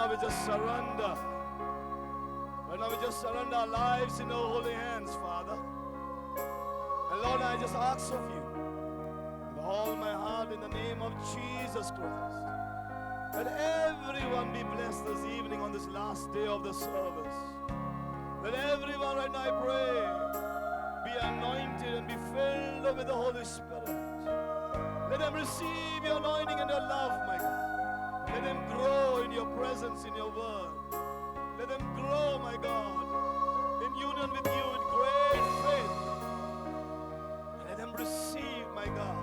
now we just surrender. Right now we just surrender our lives in your holy hands, Father. And Lord, I just ask of you, with all my heart, in the name of Jesus Christ, let everyone be blessed this evening on this last day of the service. Let everyone right now, I pray, be anointed and be filled with the Holy Spirit. Let them receive your anointing and your love, my God. Let them grow in your presence, in your word. Let them grow, my God, in union with you with great faith. And let them receive, my God,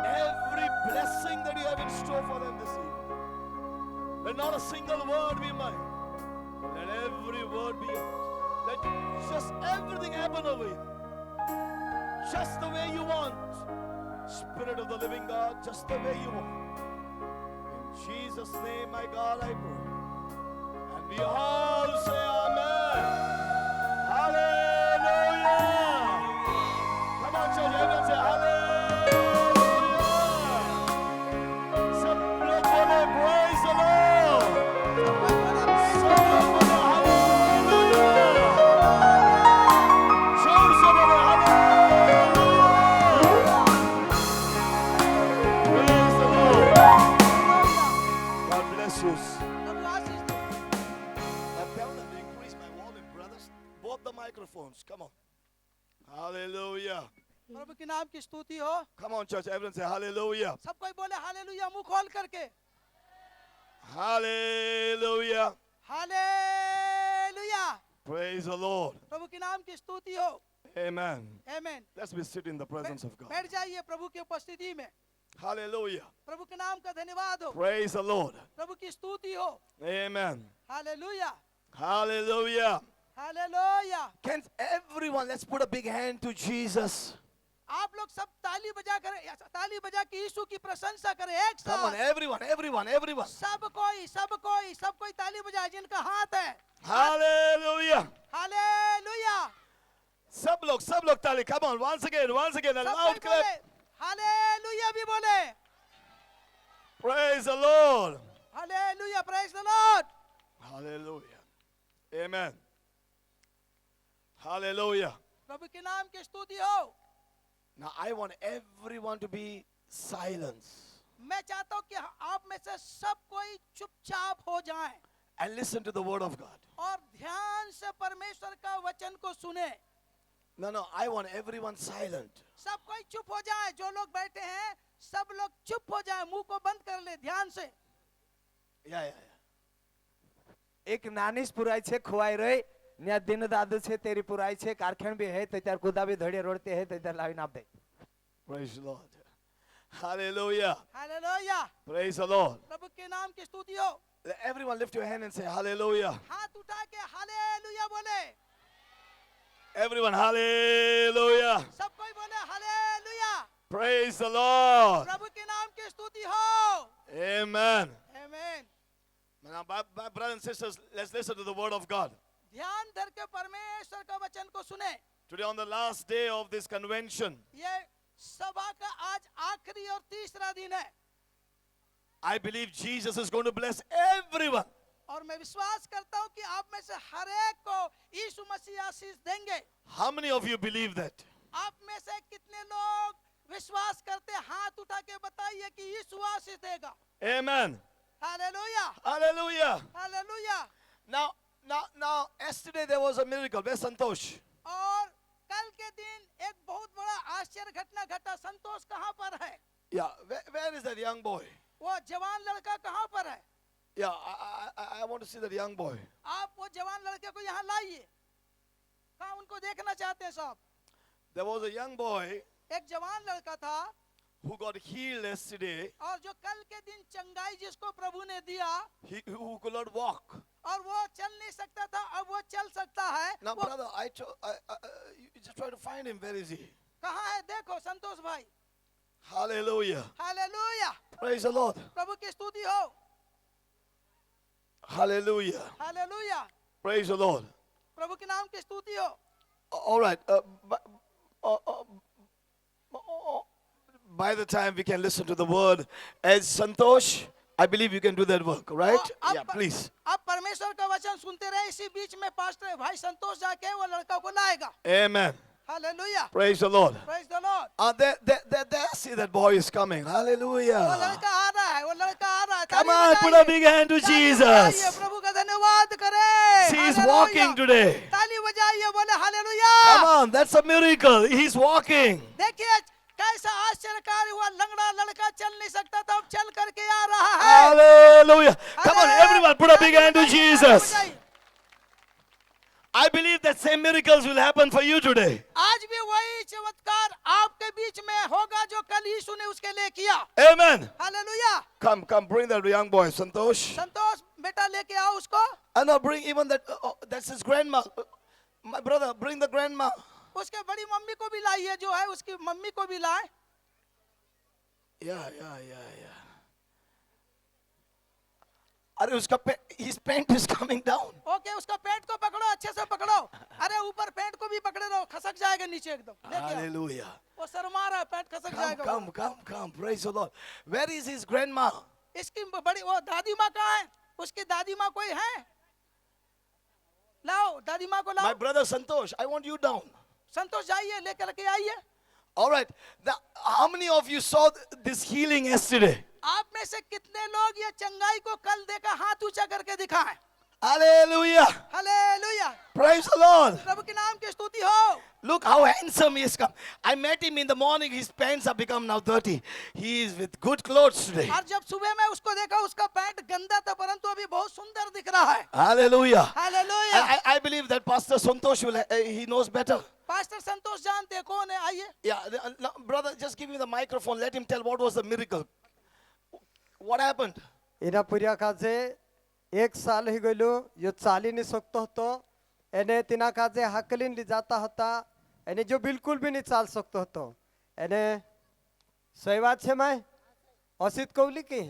every blessing that you have in store for them this evening. Let not a single word be mine. Let every word be yours. Let just everything happen over here. Just the way you want. Spirit of the living God, just the way you want. In Jesus' name, my God, I pray. And we all say amen. Hallelujah. Come on, church, everyone say hallelujah. Some look for the praise the Lord. Some look for the hallelujah. Chosen of the hallelujah. Praise the Lord. God bless you. Tell them to increase my volume, brothers. Both the microphones. Come on. Hallelujah. प्रभु के नाम की स्तुति हो. Come on, church. Everyone say hallelujah. सब कोई बोले hallelujah मुंह खोल करके. Hallelujah. हालेलुया. Praise the Lord. प्रभु के नाम की स्तुति हो. Amen. Amen. Let's be sitting in the presence of God. बैठ जाइए प्रभु की उपस्थिति में. Hallelujah. प्रभु के नाम का धन्यवाद हो. Praise the Lord. प्रभु की स्तुति हो. Amen. Hallelujah. Hallelujah. Hallelujah. Can everyone, let's put a big hand to Jesus. आप लोग सब ताली बजा के यीशु की प्रशंसा करें एक Come on, साथ. everyone. सब कोई ताली बजाए जिनका हाथ है. Hallelujah. हालेलुया. सब लोग ताली. Come on, once again, a सब loud कोई clap. बोले हालेलुया भी बोले. Praise the Lord. Hallelujah. Praise the Lord. Hallelujah. Amen. Hallelujah. प्रभु के नाम की स्तुति हो. Now I want everyone to be silent मैं चाहता हूं कि आप में से सब कोई चुपचाप हो जाएं and listen to the word of God. और ध्यान से परमेश्वर का वचन को सुने. No, I want everyone silent. सब कोई चुप हो जाए. जो लोग बैठे हैं सब लोग चुप हो जाए. मुंह को बंद कर ले ध्यान से. Yeah. एक नानीस पुराई छे खुआई रही न्या दिन दादू छे तेरी पुराई छे कारखेण भी है तेतर कुदा भी धड़े रोडते है तेतर लावी नाप दे. Praise the Lord. Hallelujah. हालेलुया. Praise the Lord. प्रभु के नाम की स्तुति हो. Let everyone lift your hand and say hallelujah. हाथ उठा के हालेलुया बोले. Everyone, hallelujah. सब कोई बोले हालेलुया. Praise the Lord. प्रभु के नाम की स्तुति हो. Amen. Amen. Now, my brothers and sisters, let's listen to the word of God. ध्यान धर के परमेश्वर का वचन को सुने. Today on the last day of this convention, ये सभा का आज आखिरी और तीसरा दिन है. I believe Jesus is going to bless everyone. और मैं विश्वास करता हूँ कि आप में से हर एक को यीशु मसीह आशीष देंगे. How many of you believe that? आप में से कितने लोग विश्वास करते हैं? हाथ उठा के बताइए कि यीशु आशीष देगा. Amen. Hallelujah. Hallelujah. Hallelujah. Now, yesterday there was a miracle. Where's Santosh? और कल के दिन एक बहुत बड़ा आश्चर्य घटना घटा. संतोष कहाँ पर है? Yeah, where is that young boy? वो जवान लड़का कहाँ पर है? Yeah, I want to see that young boy. आप वो जवान लड़के को यहाँ लाइए. कहाँ उनको देखना चाहते हैं सब? There was a young boy एक जवान लड़का था who got healed yesterday. और जो कल के दिन चंगाई जिसको प्रभु ने दिया Who could not walk. और वो चल नहीं सकता था. अब वो चल सकता है. Now, वो brother, you just try to find him. Where is he? कहाँ है? देखो संतोष भाई. Hallelujah. हालेलुया. Praise the Lord. प्रभु की स्तुति हो. Hallelujah. हालेलुया. Praise the Lord. प्रभु के नाम की स्तुति हो. All right. By the time we can listen to the word, as Santosh, I believe you can do that work, right? आप Yeah, please. आप परमेश्वर का वचन सुनते रहे, इसी बीच में पास्टर भाई संतोष जाके वो लड़का को लाएगा। Amen. Hallelujah, Praise the Lord. Praise the Lord. There, see that boy is coming. वो Hallelujah. लड़का आ रहा है, वो लड़का आ रहा है। Come ताली on, put बजाइए, a big hand to ताली Jesus. बजाइए, प्रभु का धन्यवाद करें। He is hallelujah. walking today. ताली बजाइए, बोले hallelujah. Come on, that's a miracle. He's walking. देखिए कैसा आश्चर्यकारी हुआ, लंगड़ा लड़का चल नहीं सकता था, अब चल करके आ रहा है। Hallelujah. Come on, hallelujah. everyone, put a big hand to ताली Jesus. बजाइए। I believe that same miracles will happen for you today. आज भी वही चमत्कार आपके बीच में होगा जो कल यीशु ने उसके लिए किया। Amen. Hallelujah. Come, bring that young boy, Santosh. संतोष बेटा लेके आओ उसको। And now bring even that, that's his grandma. My brother, bring the grandma. उसके बड़ी मम्मी को भी लाइए, जो है उसकी मम्मी को भी लाए। Yeah. अरे उसका his pant is coming down. Okay, उसका पैंट को पकड़ो, अच्छे से पकड़ो। अरे ऊपर पैंट को भी पकड़े रहो, खसक जाएगा नीचे एकदम। लेके आओ। Hallelujah. वो शर्मा रहा है, पैंट खसक जाएगा। Come. Praise the Lord. Where is his grandma? इसकी बड़ी वो दादी माँ कहाँ है? उसकी दादी माँ कोई है? लाओ दादी माँ को My लाओ। brother Santosh, I want you down. संतोष जाइए, लेकर के आइए। All right. Now, how many of you saw this healing yesterday? आप में से कितने लोग ये चंगाई को कल देखा, हाथ ऊंचा करके दिखाएं। Hallelujah. हालेलुया, Praise the Lord. प्रभु के नाम की स्तुति हो। Look how handsome he has come. I met him in the morning. His pants have become now dirty. He is with good clothes today. और जब सुबह मैं उसको देखा, उसका पैंट गंदा था, परंतु अभी बहुत सुंदर दिख रहा है। Hallelujah. Hallelujah. I believe that Pastor Santosh will, he knows better. Pastor संतोष जानते हैं कौन है, आइए। Yeah, brother, just give me the microphone. Let him tell what was the miracle. What happened? एना पुरिया काजे एक साल ही गलो यो चाली नहीं सकतो होतो एने तिना काजे हकलिन ली जाता होता एने जो बिल्कुल भी नहीं चाल सकतो होतो एने सही बात छे मैं असित कौली की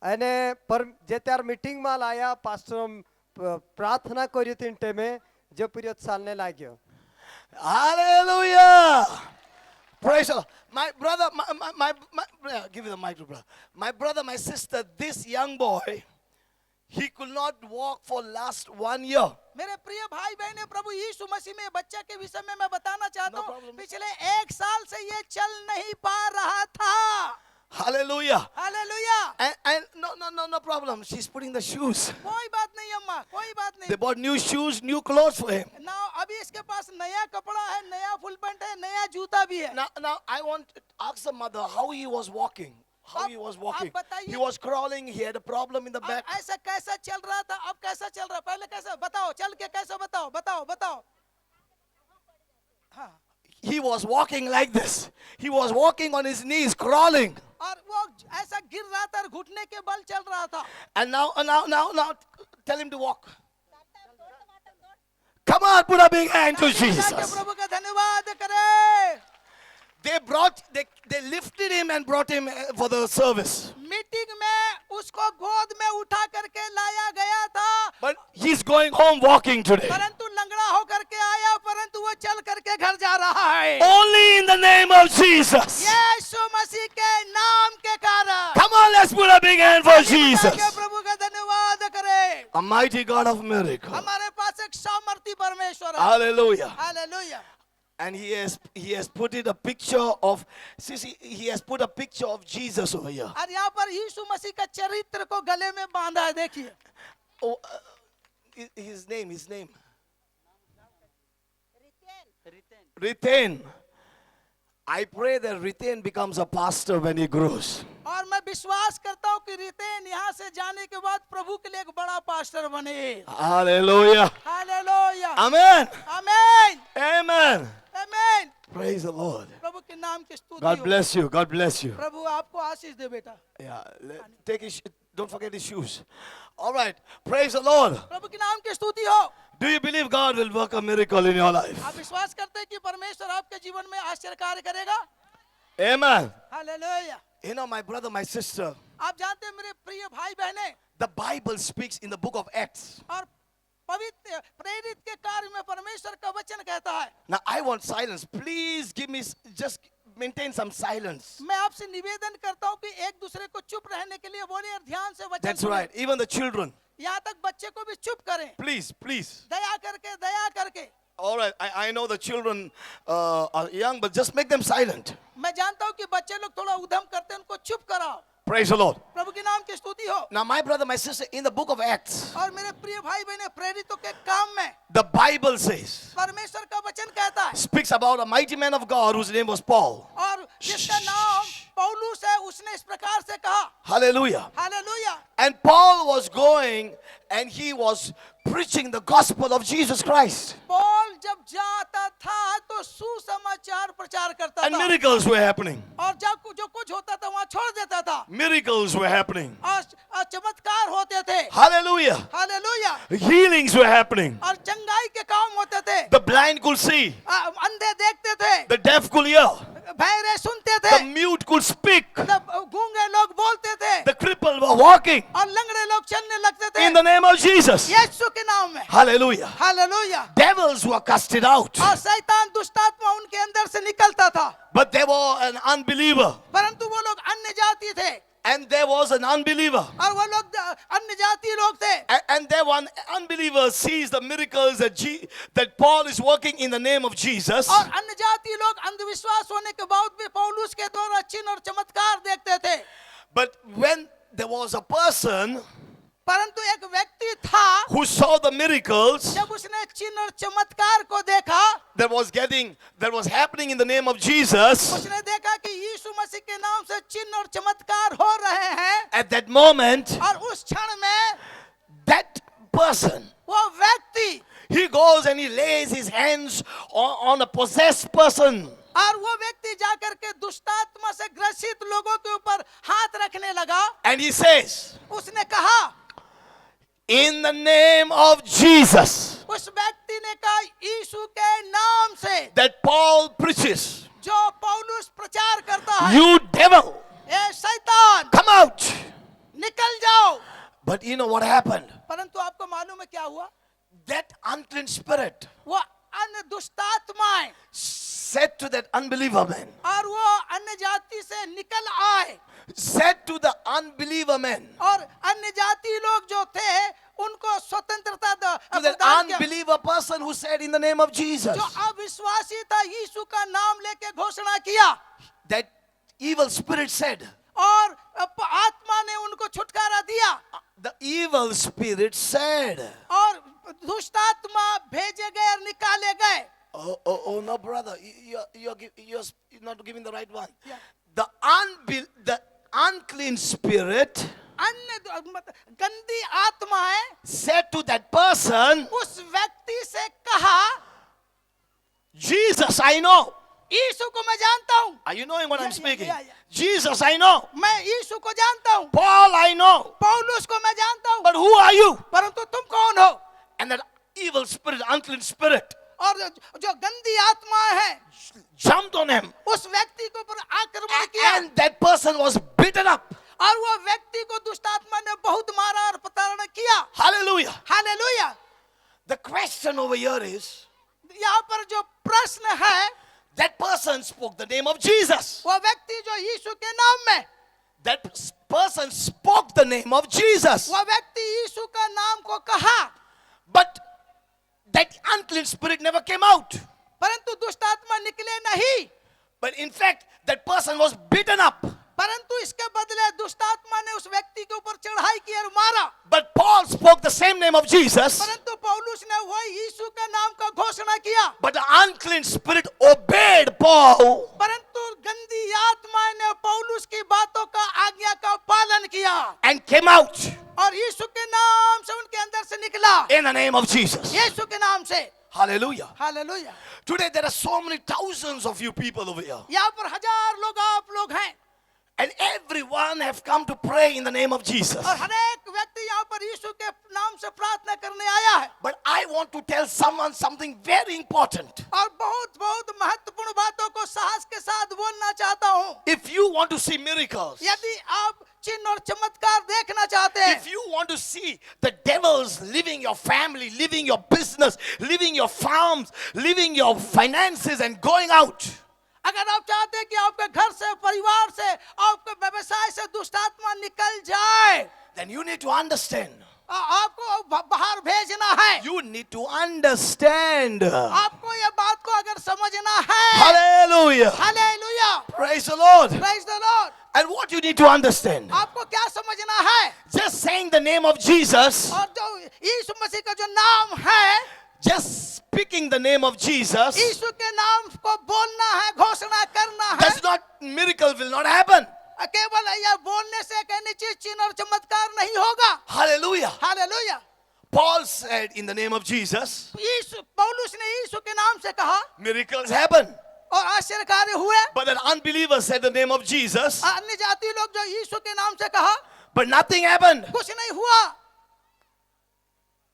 एने पर जेत्यार मीटिंग माल आया पास्टर प्रार्थना करी तीन टेमे जो पुरिया चालने लाग्यो। Hallelujah. Praise the Lord. My brother, give me the mic, brother. My brother, my sister, this young boy, he could not walk for last 1 year. मेरे प्रिय भाई बहन, प्रभु यीशु मसीह में बच्चा के विषय में मैं बताना चाहता No हूँ, problem. पिछले 1 साल से ये चल नहीं पा रहा था। Hallelujah. Hallelujah. And no problem. She's putting the shoes. कोई बात नहीं अम्मा, कोई बात They नहीं। bought new shoes, new clothes for him. ना अभी इसके पास नया कपड़ा है, नया फुल पैंट है, नया जूता भी है। Now I want to ask the mother how he was walking. How आप- he was आप walking. बताइए। He was crawling. He had a problem in the अब back. ऐसा कैसा चल रहा था, अब कैसा चल रहा, पहले कैसा बताओ, चल के कैसा बताओ। हाँ, He was walking like this. He was walking on his knees, crawling. और वो ऐसा गिर रहा था और घुटने के बल चल रहा था। And now, tell him to walk. Come on, put a big hand to ताली बजा के Jesus. प्रभु का धन्यवाद करें। They lifted him and brought him for the service. Meeting में उसको गोद में उठा करके लाया गया था, But he's going home walking today. परंतु लंगड़ा होकर के आया, परंतु वो चल करके घर जा रहा है। Only in the name of Jesus. यीशु मसीह के नाम के कारण। Come on, let's put a big hand for ताली बजा Jesus. के प्रभु का धन्यवाद करें। A mighty God of miracle. हमारे पास एक सामर्थी परमेश्वर है। Hallelujah. Hallelujah. And he has put it a picture of, see, he has put a picture of Jesus over here. और यहाँ पर यीशु मसीह का चरित्र को गले में बांधा है, देखिए। Oh, his name. Ritain. I pray that Ritain becomes a pastor when he grows. और मैं विश्वास करता हूँ कि रितेन यहाँ से जाने के बाद प्रभु के लिए एक बड़ा पास्टर बने। Hallelujah. हालेलुया। Amen. आमीन। Amen. आमीन। Praise the Lord. प्रभु के नाम की स्तुति God हो। bless you. God bless you. प्रभु आपको आशीष दे बेटा। Yeah. Take his, don't forget his shoes. All right. Praise the Lord. प्रभु के नाम की स्तुति हो। Do you believe God will work a miracle in your life? आप विश्वास करते हैं कि परमेश्वर आपके जीवन में आश्चर्य कार्य करेगा? Amen. Hallelujah. You know, my brother, my sister, आप जानते हैं मेरे प्रिय भाई बहने, the Bible speaks in the book of Acts. और पवित्र प्रेरित के कार्य में परमेश्वर का वचन कहता है। Now, I want silence. Please give me, just maintain some silence. मैं आपसे निवेदन करता हूँ कि एक दूसरे को चुप रहने के लिए बोले और ध्यान से वचन That's सुने। right. Even the children. यहाँ तक बच्चे को भी चुप करें, Please, please. दया करके। All right. I know the children are young, but just make them silent. मैं जानता हूँ कि बच्चे लोग थोड़ा उधम करते हैं, उनको चुप कराओ। Praise the Lord. प्रभु के नाम की स्तुति हो। Now, my brother, my sister, in the book of Acts, और मेरे प्रिय भाई बहने, प्रेरितों के काम में the Bible says, परमेश्वर का वचन कहता है, speaks about a mighty man of God whose name was Paul. और जिसका नाम पौलुस है, उसने इस प्रकार से कहा, Hallelujah. Hallelujah. And Paul was going and he was preaching the gospel of Jesus Christ. Paul जब जाता था तो सुसमाचार प्रचार करता And था, miracles were happening. और जब जो कुछ होता था वहाँ छोड़ देता था, Miracles were happening. और चमत्कार होते थे, Hallelujah. Hallelujah. Healings were happening. और चंगाई के काम होते थे, The blind could see. अंधे देखते थे, The deaf could hear. बहरे सुनते थे, The mute could speak. गूंगे लोग बोलते थे, The crippled were walking. और लंगड़े लोग चलने लगते थे In the name of Jesus. यीशु के नाम में, Hallelujah. Hallelujah. Devils were casted out. और शैतान दुष्टात्मा उनके अंदर से निकलता था, But they were an unbeliever. परंतु वो लोग अन्य जाति थे, And there was an unbeliever. और वो लोग अन्य जाति लोग थे, And there one unbeliever sees the miracles that Paul is working in the name of Jesus. और अन्य जाति लोग अंधविश्वास होने के बाद भी पौलुस के द्वारा चिन्ह और चमत्कार देखते थे। But when there was a person परंतु एक व्यक्ति था, who saw the miracles जब उसने चिन्ह और चमत्कार को देखा, that was happening in the name of Jesus, उसने देखा कि यीशु मसीह के नाम से चिन्ह और चमत्कार हो रहे हैं, at that moment, और उस क्षण में that person, वो व्यक्ति, he goes and he lays his hands on a possessed person. और वो व्यक्ति जाकर के दुष्टात्मा से ग्रसित लोगों के ऊपर हाथ रखने लगा, And he says, उसने कहा, in the name of Jesus, उस व्यक्ति ने कहा यीशु के नाम से that Paul preaches, जो पौलुस प्रचार करता है, you devil, ए शैतान come out. निकल जाओ। But you know what happened? परंतु आपको मालूम है क्या हुआ? That unclean spirit वो अन्य दुष्टात्माएं said to that unbeliever man, और वो अन्य जाति से निकल आए, said to the unbeliever man, और अन्य जाति लोग जो थे उनको स्वतंत्रता to that प्रदान किया। unbeliever person who said in the name of Jesus, जो अविश्वासी था यीशु का नाम लेके घोषणा किया, that evil spirit said, और आत्मा ने उनको छुटकारा दिया, the evil spirit said, और दुष्ट आत्मा भेजे गए और निकाले गए। oh no brother, you're not giving the right one. Yeah. The unclean spirit अन्य गंदी आत्माएं said to that person, उस व्यक्ति से कहा, Jesus I know. यीशु को मैं जानता हूँ, Are you knowing what I'm Yeah, speaking? yeah. Jesus I know. मैं यीशु को जानता हूँ, Paul I know. पौलुस को मैं जानता हूँ, But who are you? परंतु तुम कौन हो? And that evil spirit, unclean spirit, और जो गंदी आत्मा है jumped on him. उस व्यक्ति के ऊपर आक्रमण किया, And that person was beaten up. और वो व्यक्ति को दुष्ट आत्मा ने बहुत मारा और प्रताड़ना किया। Hallelujah. Hallelujah. The question over here is, यहाँ पर जो प्रश्न है, that person spoke the name of Jesus. वो व्यक्ति जो यीशु के नाम में, That person spoke the name of Jesus. वो व्यक्ति यीशु का नाम को कहा, But that unclean spirit never came out. परंतु दुष्ट आत्मा निकले नहीं, But in fact, that person was beaten up. परंतु इसके बदले दुष्ट आत्मा ने उस व्यक्ति के ऊपर चढ़ाई की और मारा। But Paul spoke the same name of Jesus. परंतु पौलुस ने वही यीशु के नाम का घोषणा किया, But the unclean spirit obeyed Paul. परंतु गंदी आत्मा ने पौलुस की बातों का आज्ञा का पालन किया And came out और यीशु के नाम से उनके अंदर से निकला, in the name of Jesus. यीशु के नाम से। Hallelujah. Hallelujah. Today there are so many thousands of you people over here. यहाँ पर हजार लोग आप लोग हैं, And everyone have come to pray in the name of Jesus. और हर एक व्यक्ति यहाँ पर यीशु के नाम से प्रार्थना करने आया है। But I want to tell someone something very important. और बहुत बहुत महत्वपूर्ण बातों को साहस के साथ बोलना चाहता हूँ। If you want to see miracles, यदि आप चिन्ह और चमत्कार देखना चाहते हैं, if you want to see the devils living your family, living your business, living your farms, living your finances and going out, अगर आप चाहते हैं कि आपके घर से, परिवार से, आपके व्यवसाय से दुष्ट आत्मा निकल जाए, then you need to understand. आपको बाहर भेजना है। You need to understand. आपको ये बात को अगर समझना है। Hallelujah. हालेलुया, Praise the Lord. Praise the Lord. And what you need to understand. आपको क्या समझना है? Just saying the name of Jesus, और जो यीशु मसीह का जो नाम है, just speaking the name of Jesus, यीशु के नाम को बोलना है, घोषणा करना है। that's not, miracle will not happen. केवल यह बोलने से कहने चीज चिन्ह और चमत्कार नहीं होगा। Hallelujah. Hallelujah. Paul said in the name of Jesus, यीशु, पौलुस ने यीशु के नाम से कहा miracles happen. और आश्चर्य कार्य हुए। But then unbelievers said the name of Jesus, अन्य जाति लोग जो यीशु के नाम से कहा, but nothing happened. कुछ नहीं हुआ।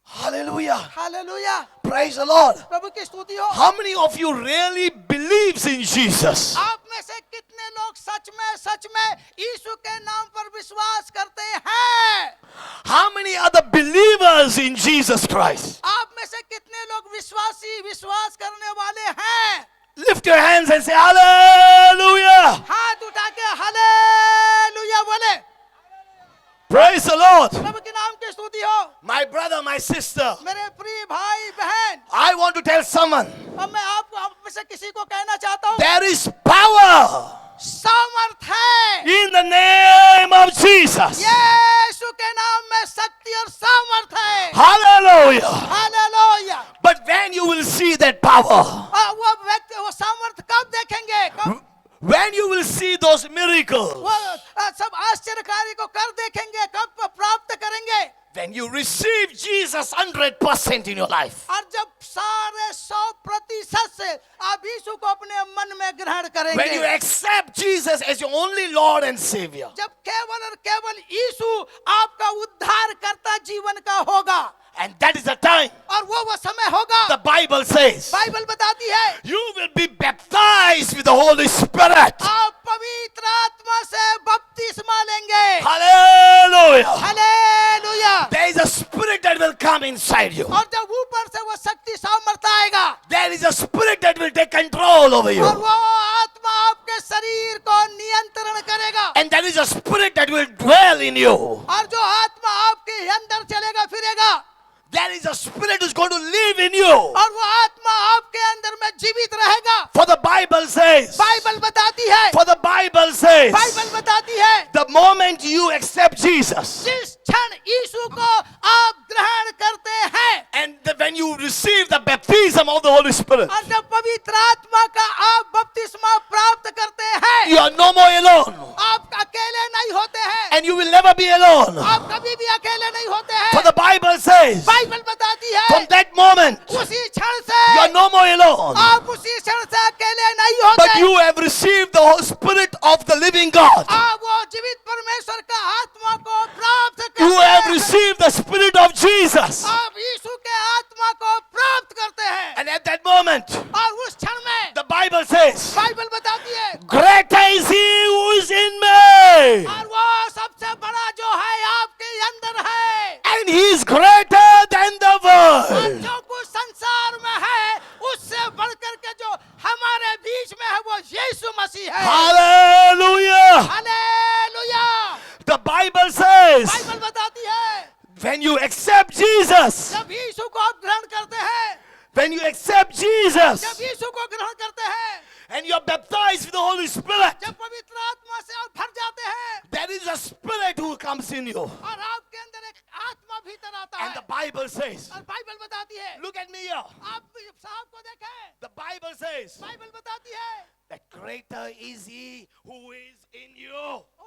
Hallelujah. हालेलुया, Praise the Lord. प्रभु की स्तुति हो। How many of you really believes in Jesus? आप में से कितने लोग सच में यीशु के नाम पर विश्वास करते हैं? How many are the believers in Jesus Christ? आप में से कितने लोग विश्वास करने वाले हैं? Lift your hands and say hallelujah. हाथ उठा के हालेलुया बोले। Praise the Lord. प्रभु के नाम की स्तुति हो। My brother, my sister, मेरे प्रिय भाई बहन, I want to tell someone, अब मैं आपको, आप में से किसी को कहना चाहता हूँ, there is power सामर्थ है in the name of Jesus. यीशु के नाम में, शक्ति और सामर्थ है। Hallelujah. Hallelujah. But when you will see that power, वो व्यक्ति, वो सामर्थ कब देखेंगे? कब? when you will see those miracles, वो सब आश्चर्य कार्य को कर देखेंगे, कब प्राप्त करेंगे? when you receive Jesus 100% in your life. और जब सारे 100% से आप यीशु को अपने मन में ग्रहण When you करेंगे, accept Jesus as your only Lord and Savior. जब केवल और केवल यीशु आपका उद्धार करता जीवन का होगा, And that is the time और वो समय होगा, the Bible says बाइबल बताती है, you will be baptized with the Holy Spirit. आप पवित्र आत्मा से बपतिस्मा लेंगे। Hallelujah. Hallelujah. There is a spirit that will come inside you. और जब ऊपर से वो शक्ति सामर्थ आएगा, There is a spirit that will take control over और you. वो आत्मा आपके शरीर को नियंत्रण करेगा, And there is a spirit that will dwell in you. और जो आत्मा आपके अंदर चलेगा फिरेगा, There is a spirit who's going to live in you. और वो आत्मा आपके अंदर में जीवित रहेगा। For the Bible says, Bible बताती है, for the Bible says, Bible बताती है, the moment you accept Jesus, जिस क्षण यीशु को आप ग्रहण करते हैं, and when you receive the baptism of the Holy Spirit, और जब पवित्र आत्मा का आप बपतिस्मा प्राप्त करते हैं, you are no more alone. आप अकेले नहीं होते हैं, And you will never be alone. आप कभी भी अकेले नहीं होते For हैं। the Bible says, बाइबल बताती है, from that moment, उसी क्षण you are से no more alone. आप उसी क्षण से अकेले नहीं But होते। you have received the Holy Spirit of the living God. आप वो जीवित परमेश्वर का आत्मा को प्राप्त You करते have हैं। received the Spirit of Jesus. आप यीशु के आत्मा को प्राप्त करते हैं, And at that moment, और उस क्षण में the Bible says, बाइबल बताती है, greater is He who is in me. और वो सबसे बड़ा जो है आपके अंदर है, And He is greater than the और world. जो कुछ संसार में है उससे बढ़कर के जो हमारे बीच में है वो यीशु मसीह है। Hallelujah. Hallelujah. The Bible says, Bible बताती है, when you accept Jesus, जब यीशु को आप ग्रहण करते हैं, when you accept Jesus, जब यीशु को ग्रहण करते हैं, and you are baptized with the Holy Spirit, जब पवित्र आत्मा से आप भर जाते हैं, there is a spirit who comes in you. और आपके अंदर एक आत्मा भीतर आता And है, the Bible says, और बाइबल बताती है, look at me here. आप साहब को देखें, The Bible says बाइबल बताती है, that greater is He who is in you. ओ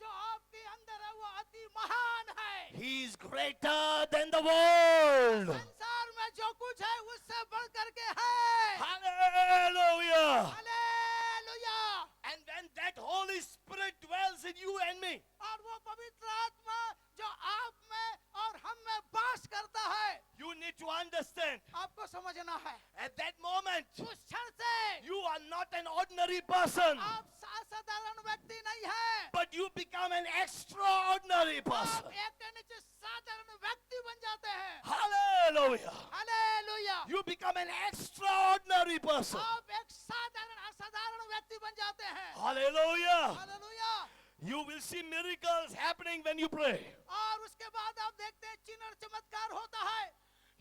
जो आपके अंदर है वो अति महान है। He is greater than the world. संसार में जो कुछ है उससे बढ़ करके है। Hallelujah. Hallelujah. And when that Holy Spirit dwells in you and me, और वो पवित्र आत्मा जो आप में और हम में वास करता है, you need to understand. आपको समझना है, At that moment, उस क्षण से you are not an ordinary person, आप साधारण व्यक्ति नहीं है, but you become an extraordinary आप person. एक के नीचे साधारण व्यक्ति बन जाते हैं। Hallelujah. Hallelujah. You become an extraordinary person. आप एक साधारण असाधारण व्यक्ति शक्ति बन जाते हैं। Hallelujah. Hallelujah. You will see miracles happening when you pray. और उसके बाद आप देखते हैं चिन्ह और चमत्कार होता है।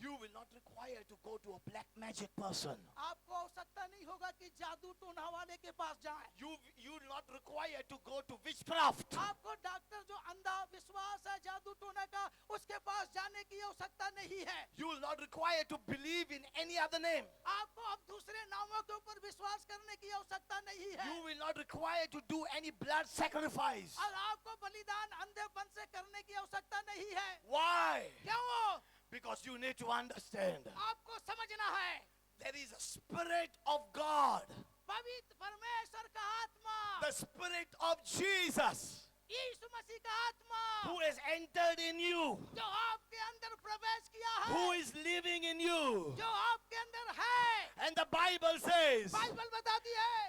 You will not require to go to a black magic person. आपको आवश्यकता नहीं होगा कि जादू टोना वाले के पास जाएं। You will not require to go to witchcraft. आपको डॉक्टर जो अंधा विश्वास है जादू टोना का उसके पास जाने की आवश्यकता नहीं है। You will not require to believe in any other name. आपको अब दूसरे नामों के ऊपर विश्वास करने की आवश्यकता नहीं है। You will not require to do any blood sacrifice. और आपको बलिदान अंधेपन से करने की आवश्यकता नहीं है। Why? क्यों? Because you need to understand. आपको समझना है There is a spirit of God. पवित्र परमेश्वर का आत्मा, The spirit of Jesus यीशु मसीह का आत्मा who has entered in you, जो आपके अंदर प्रवेश किया है, who is living in you. जो आपके अंदर है। And the Bible says Bible बताती है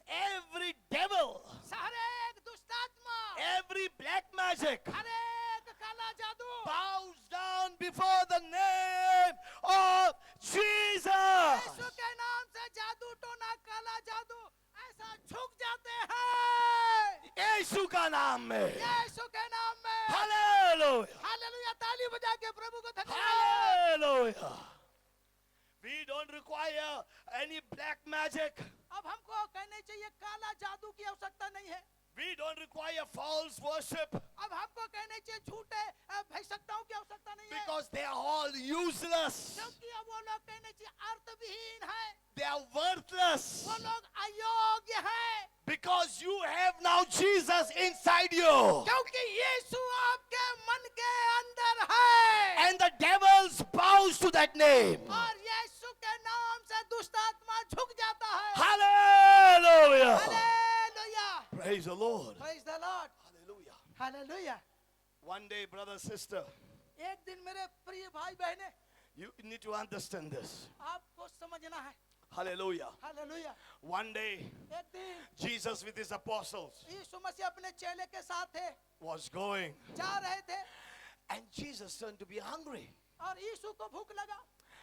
every devil, सारे एक दुष्ट आत्मा, every black magic हर एक काला जादू bows down before the name of Jesus. यीशु के नाम से जादू टोना काला जादू ऐसा झुक जाते हैं यीशु का नाम में. यीशु के नाम में। Hallelujah. हालेलुया। ताली बजा के प्रभु को धन्यवाद। Hallelujah. We don't require any black magic. अब हमको कहने चाहिए काला जादू की आवश्यकता नहीं है। We don't require false worship अब हमको कहने चाहिए झूठे भक्तों की आवश्यकता नहीं है, because they are all useless. क्योंकि अब वो लोग कहने चाहिए अर्थविहीन है, They are worthless वो लोग अयोग्य है, because you have now Jesus inside you. क्योंकि यीशु आपके मन के अंदर है। And the devils bows to that name. और यीशु के नाम से दुष्ट आत्मा झुक जाता है। Hallelujah. हालेलुया। Praise the Lord. Praise the Lord. Hallelujah. Hallelujah. One day, brother, sister, एक दिन मेरे प्रिय भाई बहने, you need to understand this. आपको समझना है। Hallelujah. हालेलुया। One day, एक दिन Jesus with his apostles यीशु मसीह अपने चेले के साथ थे, was going, जा रहे थे and Jesus turned to be hungry. और यीशु को भूख लगा।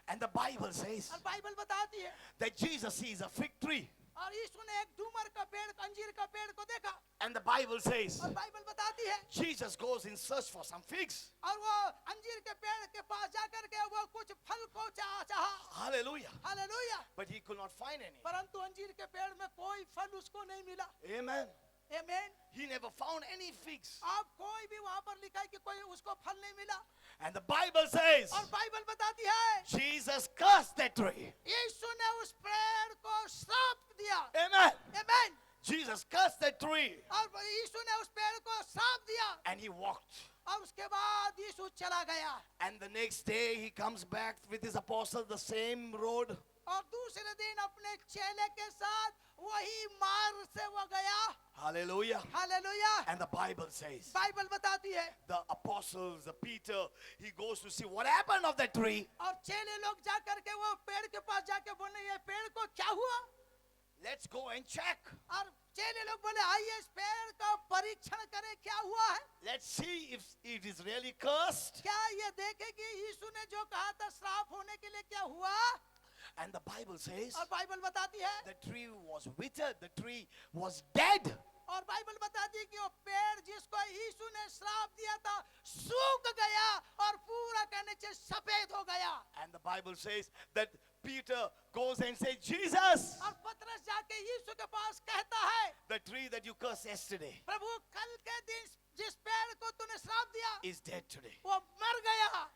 And the Bible says और बाइबल बताती है that Jesus sees a fig tree. और यीशु ने एक डूमर का पेड़, अंजीर का पेड़ को देखा। And the Bible says और बाइबल बताती है Jesus goes in search for some figs. और वो अंजीर के पेड़ के पास जाकर के वो कुछ फल को चाहा। Hallelujah. Hallelujah. But he could not find any. परंतु अंजीर के पेड़ में कोई फल उसको नहीं मिला। Amen. आमीन। He never found any figs. आप कोई भी वहां पर लिखा है कि कोई उसको फल नहीं मिला। And the Bible says और बाइबल बताती है Jesus cursed that tree. यीशु ने उस पेड़ को श्राप दिया। Amen. आमीन। Jesus cursed that tree. और यीशु ने उस पेड़ को श्राप दिया And he walked. और उसके बाद यीशु चला गया। And the next day he comes back with his apostles the same road. और दूसरे दिन अपने चेले के साथ वही मार्ग से वो गया। Hallelujah. Hallelujah. And the Bible says Bible बताती है the apostles, the Peter, he goes to see what happened of that tree. और चेले लोग जा करके वो पेड़ के पास जाके बोले ये पेड़ को क्या हुआ। Let's go and check. और चेले लोग बोले आइए इस पेड़ का परीक्षण करें क्या हुआ है। Let's see if it is really cursed. क्या ये देखे कि यीशु ने जो कहा था श्राप होने के लिए क्या हुआ। And the Bible says और बाइबल बताती है the tree was withered, the tree was dead. और बाइबल बताती है कि वो पेड़ जिसको यीशु ने श्राप दिया था सूख गया और पूरा कहने से सफेद हो गया। And the Bible says that Peter goes and says, Jesus, और पतरस जाके यीशु के पास कहता है the tree that you cursed yesterday प्रभु कल के दिन जिस पेड़ को तूने श्राप दिया is dead today. वो मर गया।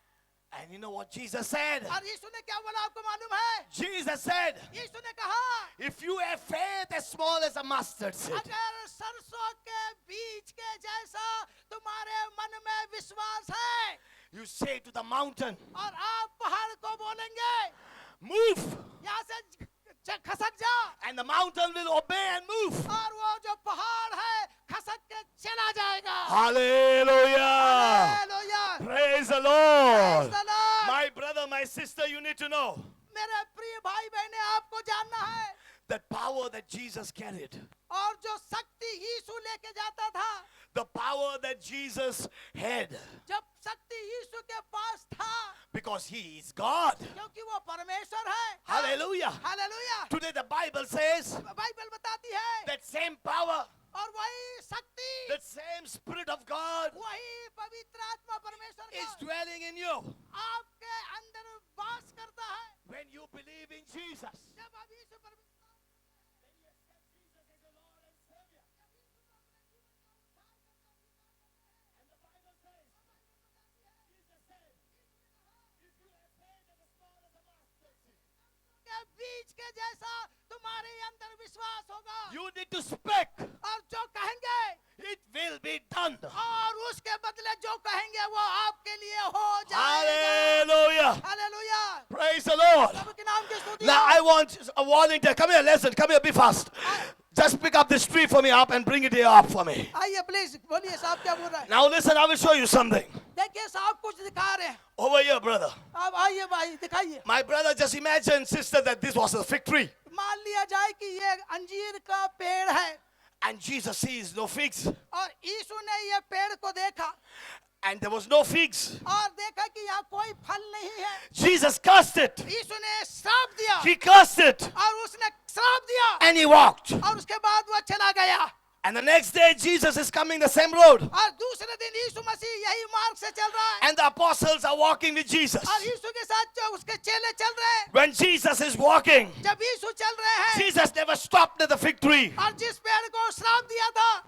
And you know what Jesus said? और यीशु ने क्या बोला आपको मालूम है। Jesus said, यीशु ने कहा if you have faith as small as a mustard seed, अगर सरसों के बीज के जैसा तुम्हारे मन में विश्वास है you say to the mountain, और आप पहाड़ को बोलेंगे move, यहाँ से खसक जा and the mountain will obey and move. और वो जो पहाड़ है खसक के चला जाएगा। Hallelujah. हालेलुया। Praise the Praise Lord. the Lord। My brother, my sister, you need to know मेरे प्रिय भाई बहने आपको जानना है that power that Jesus carried, और जो शक्ति यीशु लेके जाता था, the power that Jesus had, जब शक्ति यीशु के पास था Because he is God. क्योंकि वो परमेश्वर है। Hallelujah. Hallelujah. Today the Bible says Bible बताती है that same power, और वही शक्ति, that same Spirit of God वही पवित्र आत्मा परमेश्वर is का dwelling in you आपके अंदर वास करता है। when you believe in Jesus. जब आप यीशु परमेश्वर के बीज के जैसा तुम्हारे अंदर विश्वास होगा You need to speak. और जो कहेंगे It will be done. और उसके बदले जो कहेंगे वो आपके लिए हो जाएगा। Hallelujah. हालेलुया। Praise the Lord. प्रभु के नाम की स्तुति Now हो। I want a volunteer. Come here, listen. Come here, be fast. Just pick up this tree for me up and bring it here up for me. आइए please बोलिए साहब क्या बोल रहा है। Now listen, I will show you something. देखिए साहब कुछ दिखा रहे हैं। Over here, brother. अब आइए भाई दिखाइए। My brother, just imagine, sister, that this was a fig tree. मान लिया जाए कि ये अंजीर का पेड़ है And Jesus sees no figs. और यीशु ने ये पेड़ को देखा And there was no figs. और देखा कि यहाँ कोई फल नहीं है। Jesus cursed it. यीशु ने श्राप दिया He cursed it. और उसने श्राप दिया And he walked. और उसके बाद वो चला गया। And the next day, Jesus is coming the same road. और दूसरे दिन यीशु मसीह यही मार्ग से चल रहा है And the apostles are walking with Jesus. और यीशु के साथ जो उसके चेले चल रहे हैं। When Jesus is walking, जब यीशु चल रहे हैं Jesus never stopped at the fig tree. और जिस पेड़ को श्राप दिया था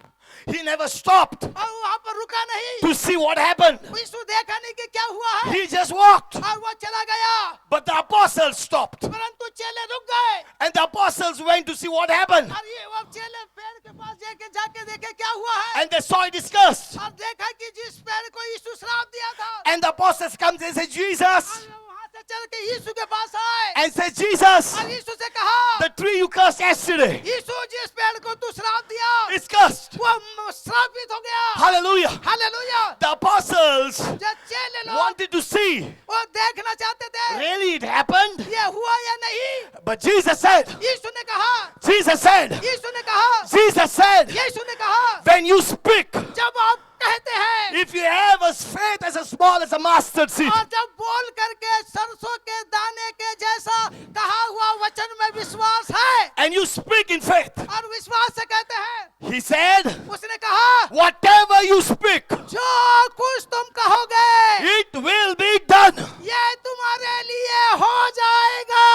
He never stopped और वहाँ पर रुका नहीं। to see what happened. यीशु देखा नहीं कि क्या हुआ है He just walked. और वो चला गया But the apostles stopped. परंतु चेले रुक गए And the apostles went to see what happened. और ये वो चेले पेड़ के पास जाके देखे क्या हुआ है And they saw it discussed. और देखा कि जिस पेड़ को यीशु श्राप दिया था And the apostles come and say, Jesus. और वहाँ से चल के यीशु के पास आए And say, Jesus, और यीशु से कहा the tree you cursed yesterday यीशु जिस पेड़ को तू श्राप दिया is cursed. वो श्रापित हो गया। Hallelujah. हालेलुया। The apostles जब चेले लोग wanted to see, वो देखना चाहते थे really it happened? ये हुआ या नहीं। But Jesus said, यीशु ने कहा Jesus said, यीशु ने कहा Jesus said, यीशु ने कहा when you speak, जब आप कहते हैं if you have as faith as small as a mustard seed, और जब बोल करके सरसों के दाने के जैसा कहा हुआ वचन में विश्वास है and you speak in faith, और विश्वास से कहते हैं he said, उसने कहा whatever you speak, जो कुछ तुम कहोगे it will be done. ये तुम्हारे लिए हो जाएगा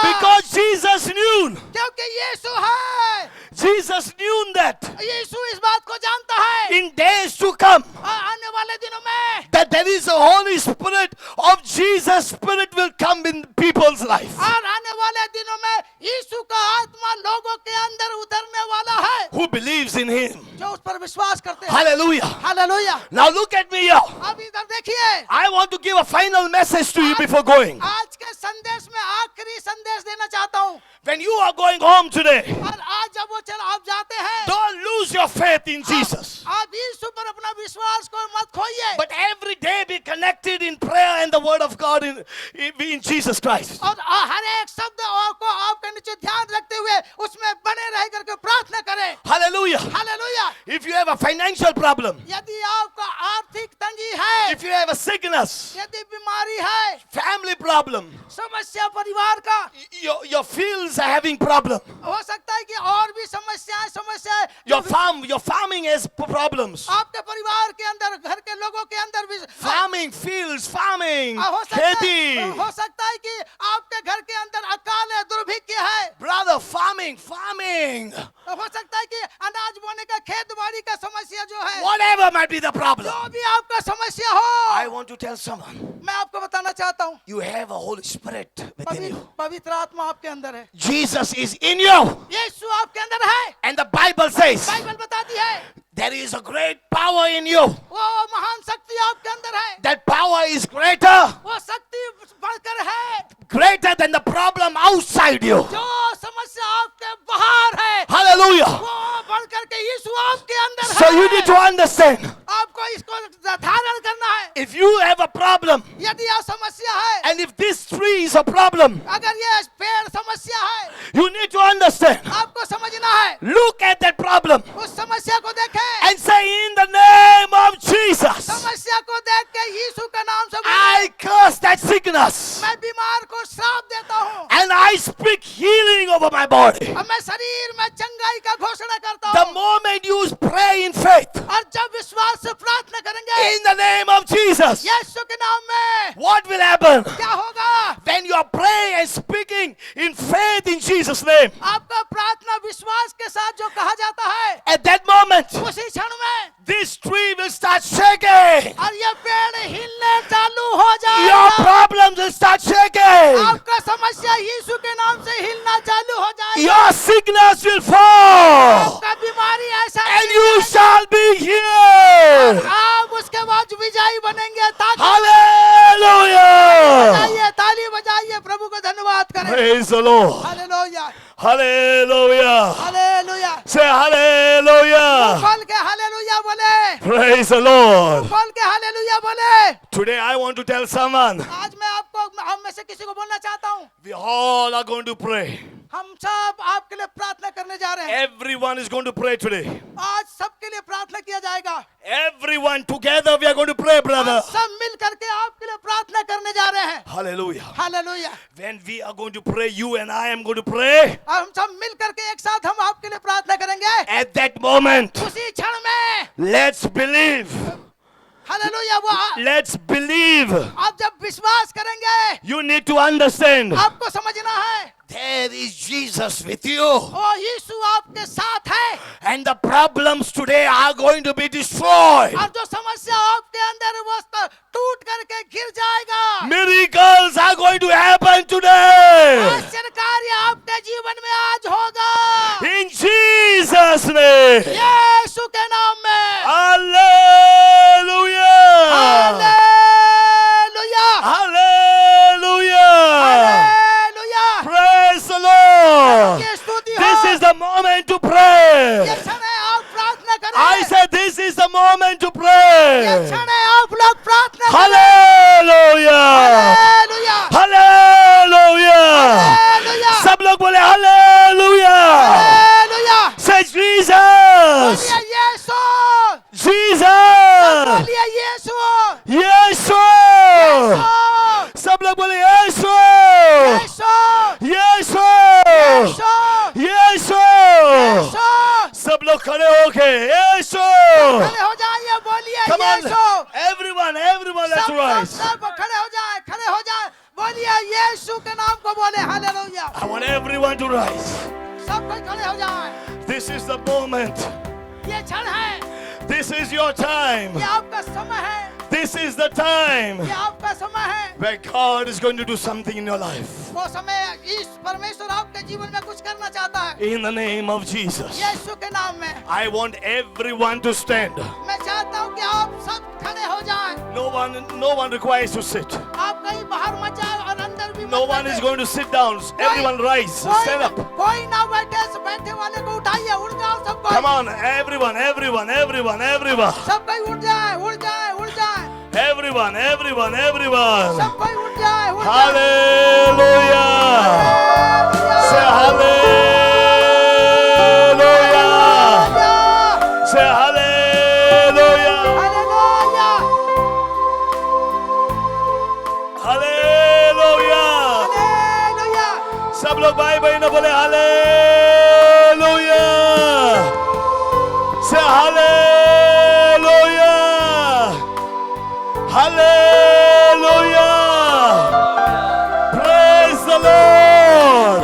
Because Jesus knew, क्योंकि यीशु है Jesus knew that यीशु इस बात को जानता है in days to come, और आने वाले दिनों में that there is a Holy Spirit of Jesus Spirit will come in people's life. और आने वाले दिनों में यीशु का आत्मा लोगों के अंदर उतरने वाला है Who believes in him? जो उस पर विश्वास करते हैं। Hallelujah. Hallelujah. Now look at me here. अब इधर देखिए I want to give a final message to you before going. आज के संदेश में आखिरी संदेश देना चाहता हूँ When you are going home today, और आज जब वो चल आप जाते हैं don't lose your faith in Jesus. आप यीशु पर अपना विश्वास को मत खोइए But every day be connected in prayer and the word of God in Jesus Christ. और हर एक शब्द को आपके नीचे ध्यान रखते हुए उसमें बने रह करके प्रार्थना करें। Hallelujah. Hallelujah. If you have a financial problem, यदि आपका आर्थिक तंगी है, if you have a sickness, यदि बीमारी है, family problem, समस्या परिवार का your fields are having problem, हो सकता है कि और भी समस्याएं your farming has problems, आपके परिवार के अंदर घर के लोगों के अंदर भी farming fields, farming, हो खेती, सकता है कि आपके घर के अंदर अकाल है, दुर्भिक्ष है, brother, farming, हो सकता है कि अनाज बोने का खेत बाड़ी का समस्या जो है, whatever might be the problem. जो भी आपका समस्या हो, I want to tell someone, मैं आपको बताना चाहता हूँ you have a Holy Spirit within you. पवित्र आत्मा आपके अंदर है, Jesus is in you. यीशु आपके अंदर है। And the Bible says Bible बताती है there is a great power in you. वो महान शक्ति आपके अंदर है, That power is greater, वो शक्ति बढ़कर है greater than the problem outside you. जो समस्या आपके बाहर है, Hallelujah. वो बढ़कर के यीशु आपके अंदर So है। you need to understand, आपको इसको धारण करना है। if you have a problem, यदि यह समस्या है, and if this tree is a problem, अगर ये पेड़ समस्या है, you need to understand. आपको समझना है। Look at that problem उस समस्या को देखें, and say, in the name of Jesus, समस्या को देख के यीशु का नाम से I I curse that sickness. मैं बीमार को श्राप देता हूँ And I speak healing over my body. और मैं शरीर में चंगाई का घोषणा करता The हूँ moment you pray in faith, और जब विश्वास से प्रार्थना करेंगे in the name of Jesus, यीशु के नाम में what will happen? क्या होगा When you are praying and speaking in faith in Jesus' name, आपका प्रार्थना विश्वास के साथ जो कहा जाता है at that moment, उसी क्षण में this tree will start shaking. और ये पेड़ हिलने चालू हो Your जाएगा problems will start shaking. आपका समस्या यीशु के नाम से हिलना चालू हो जाएगा Your sickness will fall. आपका बीमारी ऐसा And नहीं you रहेगा। shall be healed. आप उसके बाद विजयी बनेंगे ताकि Hallelujah. बजाइए ताली बजाइए प्रभु को धन्यवाद करें Praise the Lord. Hallelujah Hallelujah. Hallelujah Say hallelujah. खोल के हालेलुया बोले Praise the Lord. खोल के हालेलुया बोले Today I want to tell someone, आज मैं आपको हम में से किसी को बोलना चाहता हूँ we all are going to pray. हम सब आपके लिए प्रार्थना करने जा रहे हैं Everyone is going to pray today. आज सबके लिए प्रार्थना किया जाएगा Everyone together we are going to pray, brother. आज सब मिल करके आपके लिए प्रार्थना करने जा रहे हैं Hallelujah. Hallelujah When we are going to pray, you and I am going to pray. और हम सब मिल करके एक साथ हम आपके लिए प्रार्थना करेंगे At that moment, उसी क्षण में let's believe. हालेलुया वो Let's believe. आप जब विश्वास करेंगे You need to understand. आपको समझना है There is Jesus with you. ओ यीशु आपके साथ है And the problems today are going to be destroyed. और जो समस्या आपके अंदर है, वो टूट करके गिर जाएगा Miracles are going to happen today. आश्चर्य कार्य आपके जीवन में आज होगा In Jesus' name. यीशु के नाम में Hallelujah. Hallelujah Hallelujah. हालेलुया Praise the Lord. की स्तुति हो This is the moment to pray. ये क्षण है आप प्रार्थना करें I said this is the moment to ये pray. क्षण है आप लोग प्रार्थना करें Hallelujah. Hallelujah Hallelujah. हालेलुया सब लोग बोले Hallelujah. Hallelujah Say Jesus. बोलिए यीशु Jesus. बोलिए यीशु यीशु. सब लोग बोले यीशु. यीशु यीशु. यीशु यीशु. यीशु सब लोग खड़े होके यीशु. खड़े हो जाइए बोलिए Come on. Yeshu Everyone, let's rise. सब खड़े हो जाए बोलिए यीशु के नाम को बोले hallelujah I want everyone to rise. सब कोई खड़े हो जाए This is the moment. ये क्षण है This is your time. ये आपका समय है This is the time ये आपका समय है where God is going to do something in your life. वो समय इस परमेश्वर आपके जीवन में कुछ करना चाहता है In the name of Jesus. यीशु के नाम में I want everyone to stand. मैं चाहता हूँ कि आप सब खड़े हो जाएं No one requires to sit. आप कहीं बाहर मत जाए और अंदर भी No मत one is बैठे। going to sit down. Everyone rise. Stand up. कोई ना बैठे वाले को उठाइए उठ जाओ सब कोई Come on, everyone. सब कोई उठ जाए Everyone. सब कोई उठ जाए Hallelujah. Say hallelujah hallelujah. Say hallelujah. Hallelujah Hallelujah. Hallelujah सब लोग भाई बहनों बोले hallelujah. Say hallelujah. Hallelujah. Praise the Lord.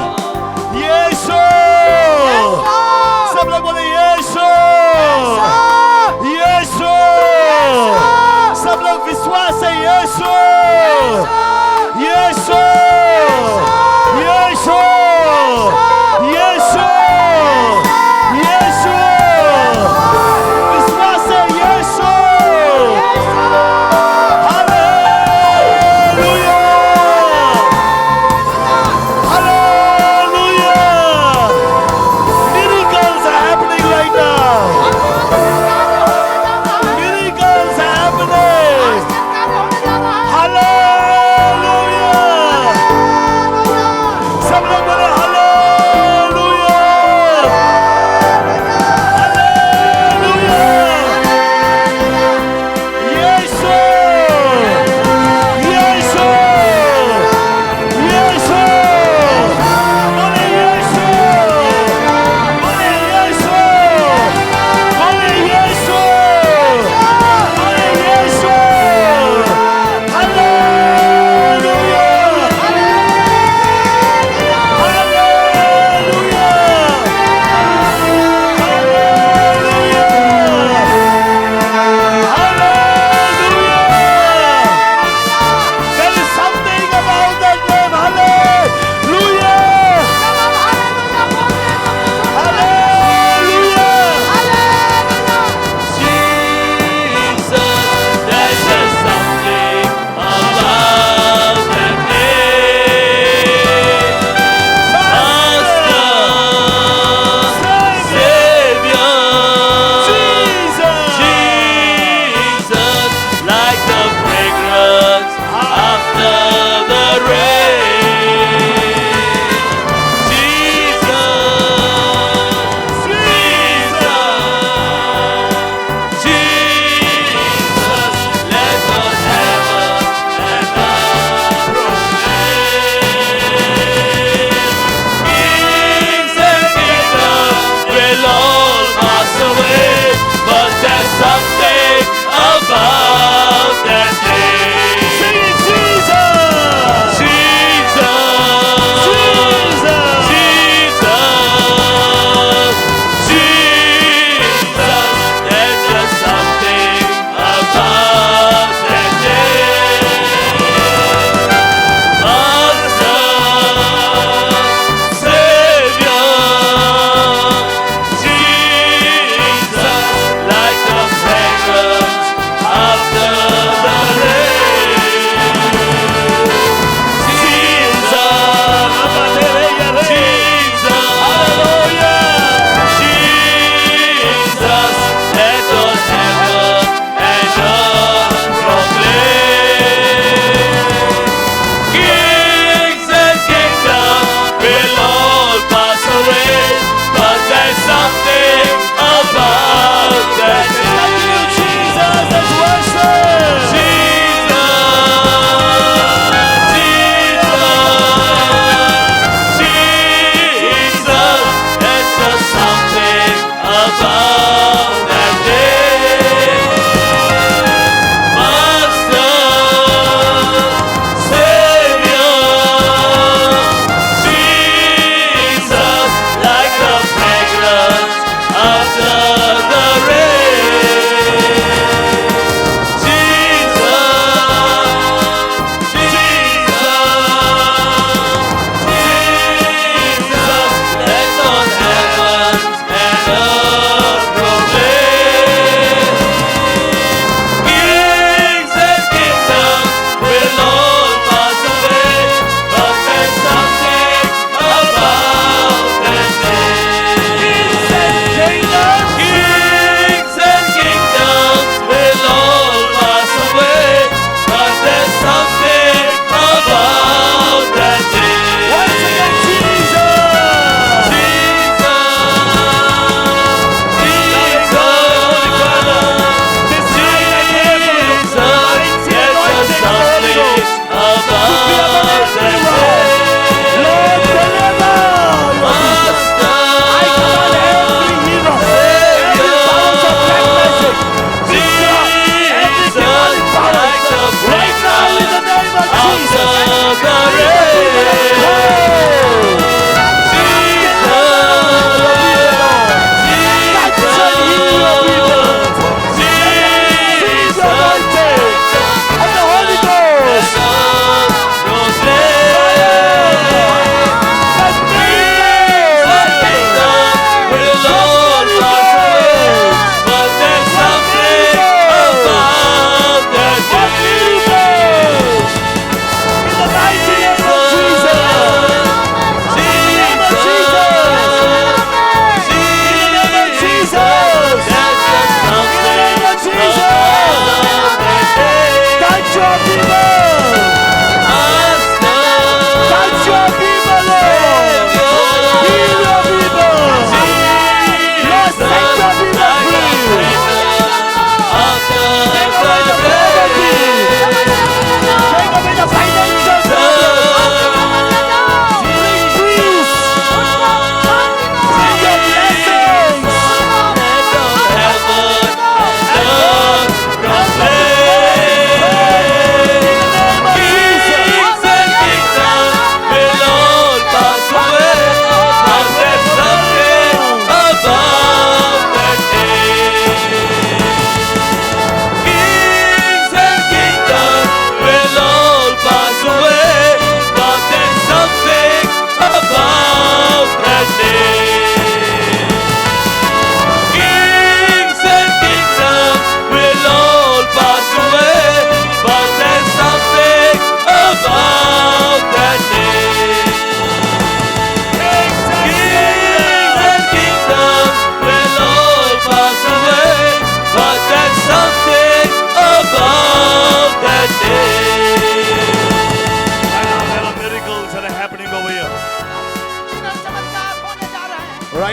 Yeshu. सब लोग बोले यीशु. यीशु. सब लोग विश्वास से यीशु. यीशु. यीशु. यीशु.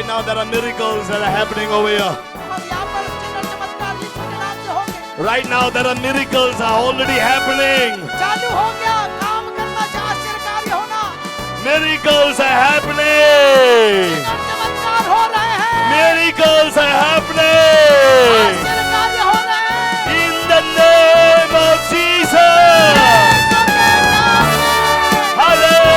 now there are miracles that are happening over here. और यहाँ पर चिन्ह और चमत्कार यीशु के नाम से होंगे। Right now there are miracles are already happening. चालू हो गया काम करना, आश्चर्यकारी होना, Miracles are happening. चिन्ह और चमत्कार हो रहे हैं, Miracles are happening. आश्चर्यकारी हो रहे हैं। In the name of Jesus. यीशु के नाम में। Hallelujah.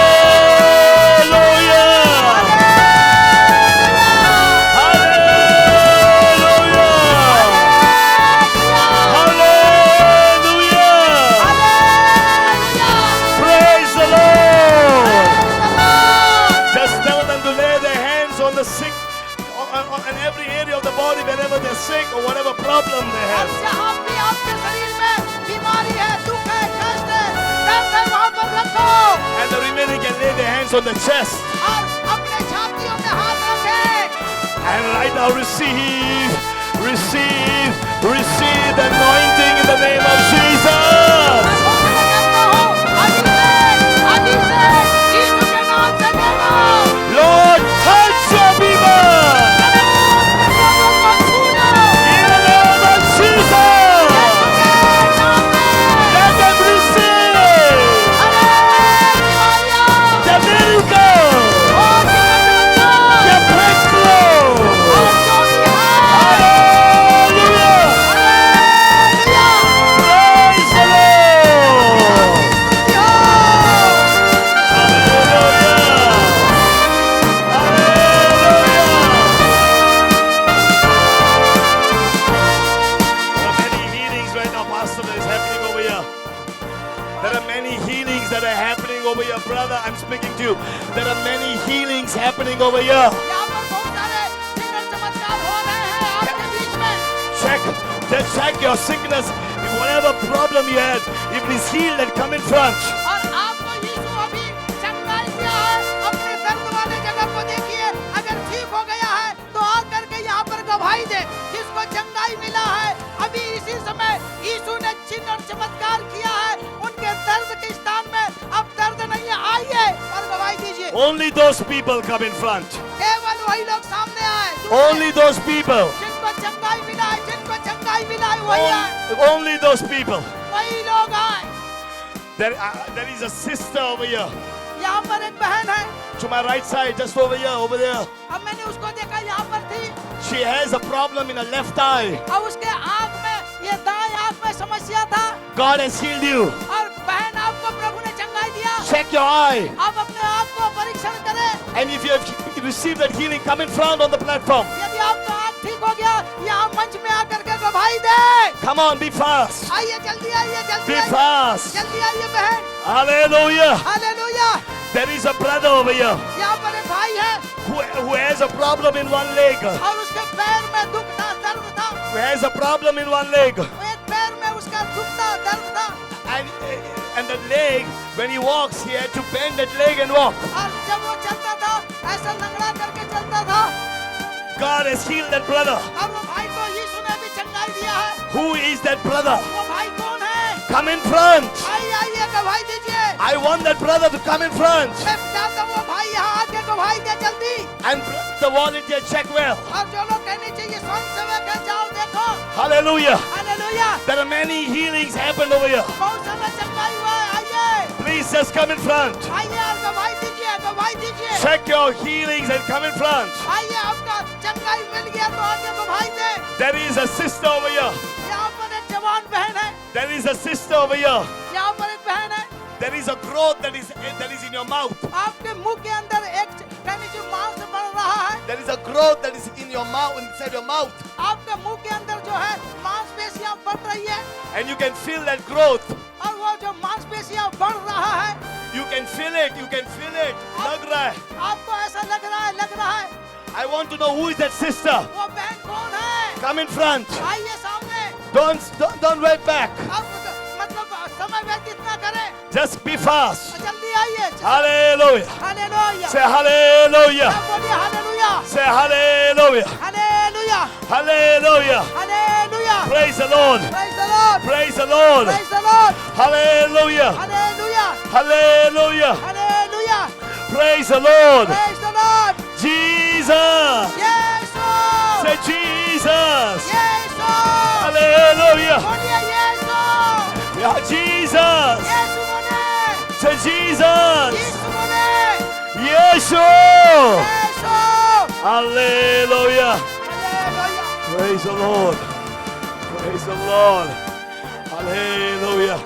Sick on every area of the body wherever they're sick or whatever problem they और have. जहाँ भी आपके शरीर में बीमारी है, दुख है, कष्ट है, दर्द है, वहाँ पर रखो And the remaining can lay their hands on the chest. और अपने छातियों में हाथ रखें। And right now receive the anointing in the name of Jesus. Lord, touch your people. In the name of Jesus. Let them receive the miracle, the breakthrough. Hallelujah. Praise the Lord. Over here, brother, I'm speaking to you. There are many healings happening over here. यहाँ पर बहुत सारे चिन्ह और चमत्कार हो रहे हैं आपके बीच में। Check your sickness. Whatever problem you had, if it is healed, then come in front. और आपको यीशु अभी चंगाई दिया है, अपने दर्द वाले जगह को देखिए, अगर ठीक हो गया है तो आकर के यहाँ पर गवाही दे। जिसको चंगाई मिला है, अभी इसी समय यीशु ने चिन्ह और चमत्कार किया है, उनके दर्द के स्थान में अब दर्द नहीं है। आइए और गवाही दीजिए। Only those people come in front. केवल वही लोग सामने आए। Only those people. जिनको चंगाई मिला है, जिनको चंगाई मिला है, वही आए। Only those people. वही लोग आए। There is a sister over here. यहाँ पर एक बहन है। To my right side, just over here, over there. अब मैंने उसको देखा, यहाँ पर थी। She has a problem in her left eye. और उसके आँख में, ये दाएं आँख में समस्या था। God has healed you. और बहन आपको प्रभु ने चंगाई दिया। Check your eye. आप अपने आप को परीक्षण करें। And if you have received that healing, come in front on the platform. यदि आपका आँख ठीक हो गया, यहाँ मंच में आकर के गवाही दे। Come on, be fast. आइए जल्दी आइए, जल्दी Be आइए, fast. जल्दी आइए बहन। Hallelujah. Hallelujah. There is a brother over here यहाँ पर एक भाई है who has a problem in one leg. और उसके पैर में दुख था, दर्द था। Who has a problem in one leg. एक पैर में उसका दुख था, दर्द था। And the leg, when he walks, he had to bend that leg and walk. और जब वो चलता था, ऐसा लंगड़ा करके चलता था। God has healed that brother. और वो भाई को यीशु ने भी चंगाई दिया है। Who is that brother? वो भाई कौन है? Come in front. आइए आइए गवाही दीजिए। I want that brother to come in front. मैं चाहता हूँ वो भाई यहाँ आके गवाही दे जल्दी। And the volunteer check well. और जो लोग कहने चाहिए स्वयंसेवक है, जाओ देखो। Hallelujah. Hallelujah. There are many healings happened over here. बहुत सारा चंगाई हुआ है। आइए Please just come in front. आइए और गवाही दीजिए, गवाही दीजिए। Check your healings and come in front. आइए आपका चंगाई मिल गया तो आके गवाही दे। There is a sister over here. यहाँ पर एक जवान बहन है। There is a sister over here. यहाँ पर एक बहन है। There is a growth that is in your mouth. आपके मुंह के अंदर एक कहने चाहिए मांस बढ़ रहा है। There is a growth that is in your mouth, inside your mouth. आपके मुंह के अंदर जो है मांसपेशियां बढ़ रही है। And you can feel that growth. और वो जो मांसपेशियां बढ़ रहा है, You can feel it. You can feel it. लग रहा है. आपको ऐसा लग रहा है, लग रहा है। I want to know who is that sister. वो बहन कौन है? Come in front. आइए सामने। Don't wait back. आप मतलब समय व्यतीत ना करें। Just be fast. जल्दी आइए। Hallelujah. हालेलुया। Say hallelujah. आप बोलिए hallelujah. Say hallelujah. Hallelujah. Hallelujah. हालेलुया। Praise the Lord. Praise the Lord. Praise the Lord. Praise the Lord. Hallelujah. Hallelujah. Hallelujah. हालेलुया। Praise the Lord. Praise the Lord. Jesus. Jesus. Yeshu Say Jesus. Yeshu Hallelujah. बोलिए यीशु Yeah, Jesus. Yeshu बोले Say Jesus. Yeshu बोले Yeshua. Yeshu Hallelujah. हालेलुया Praise the Lord. Praise the Lord. Hallelujah.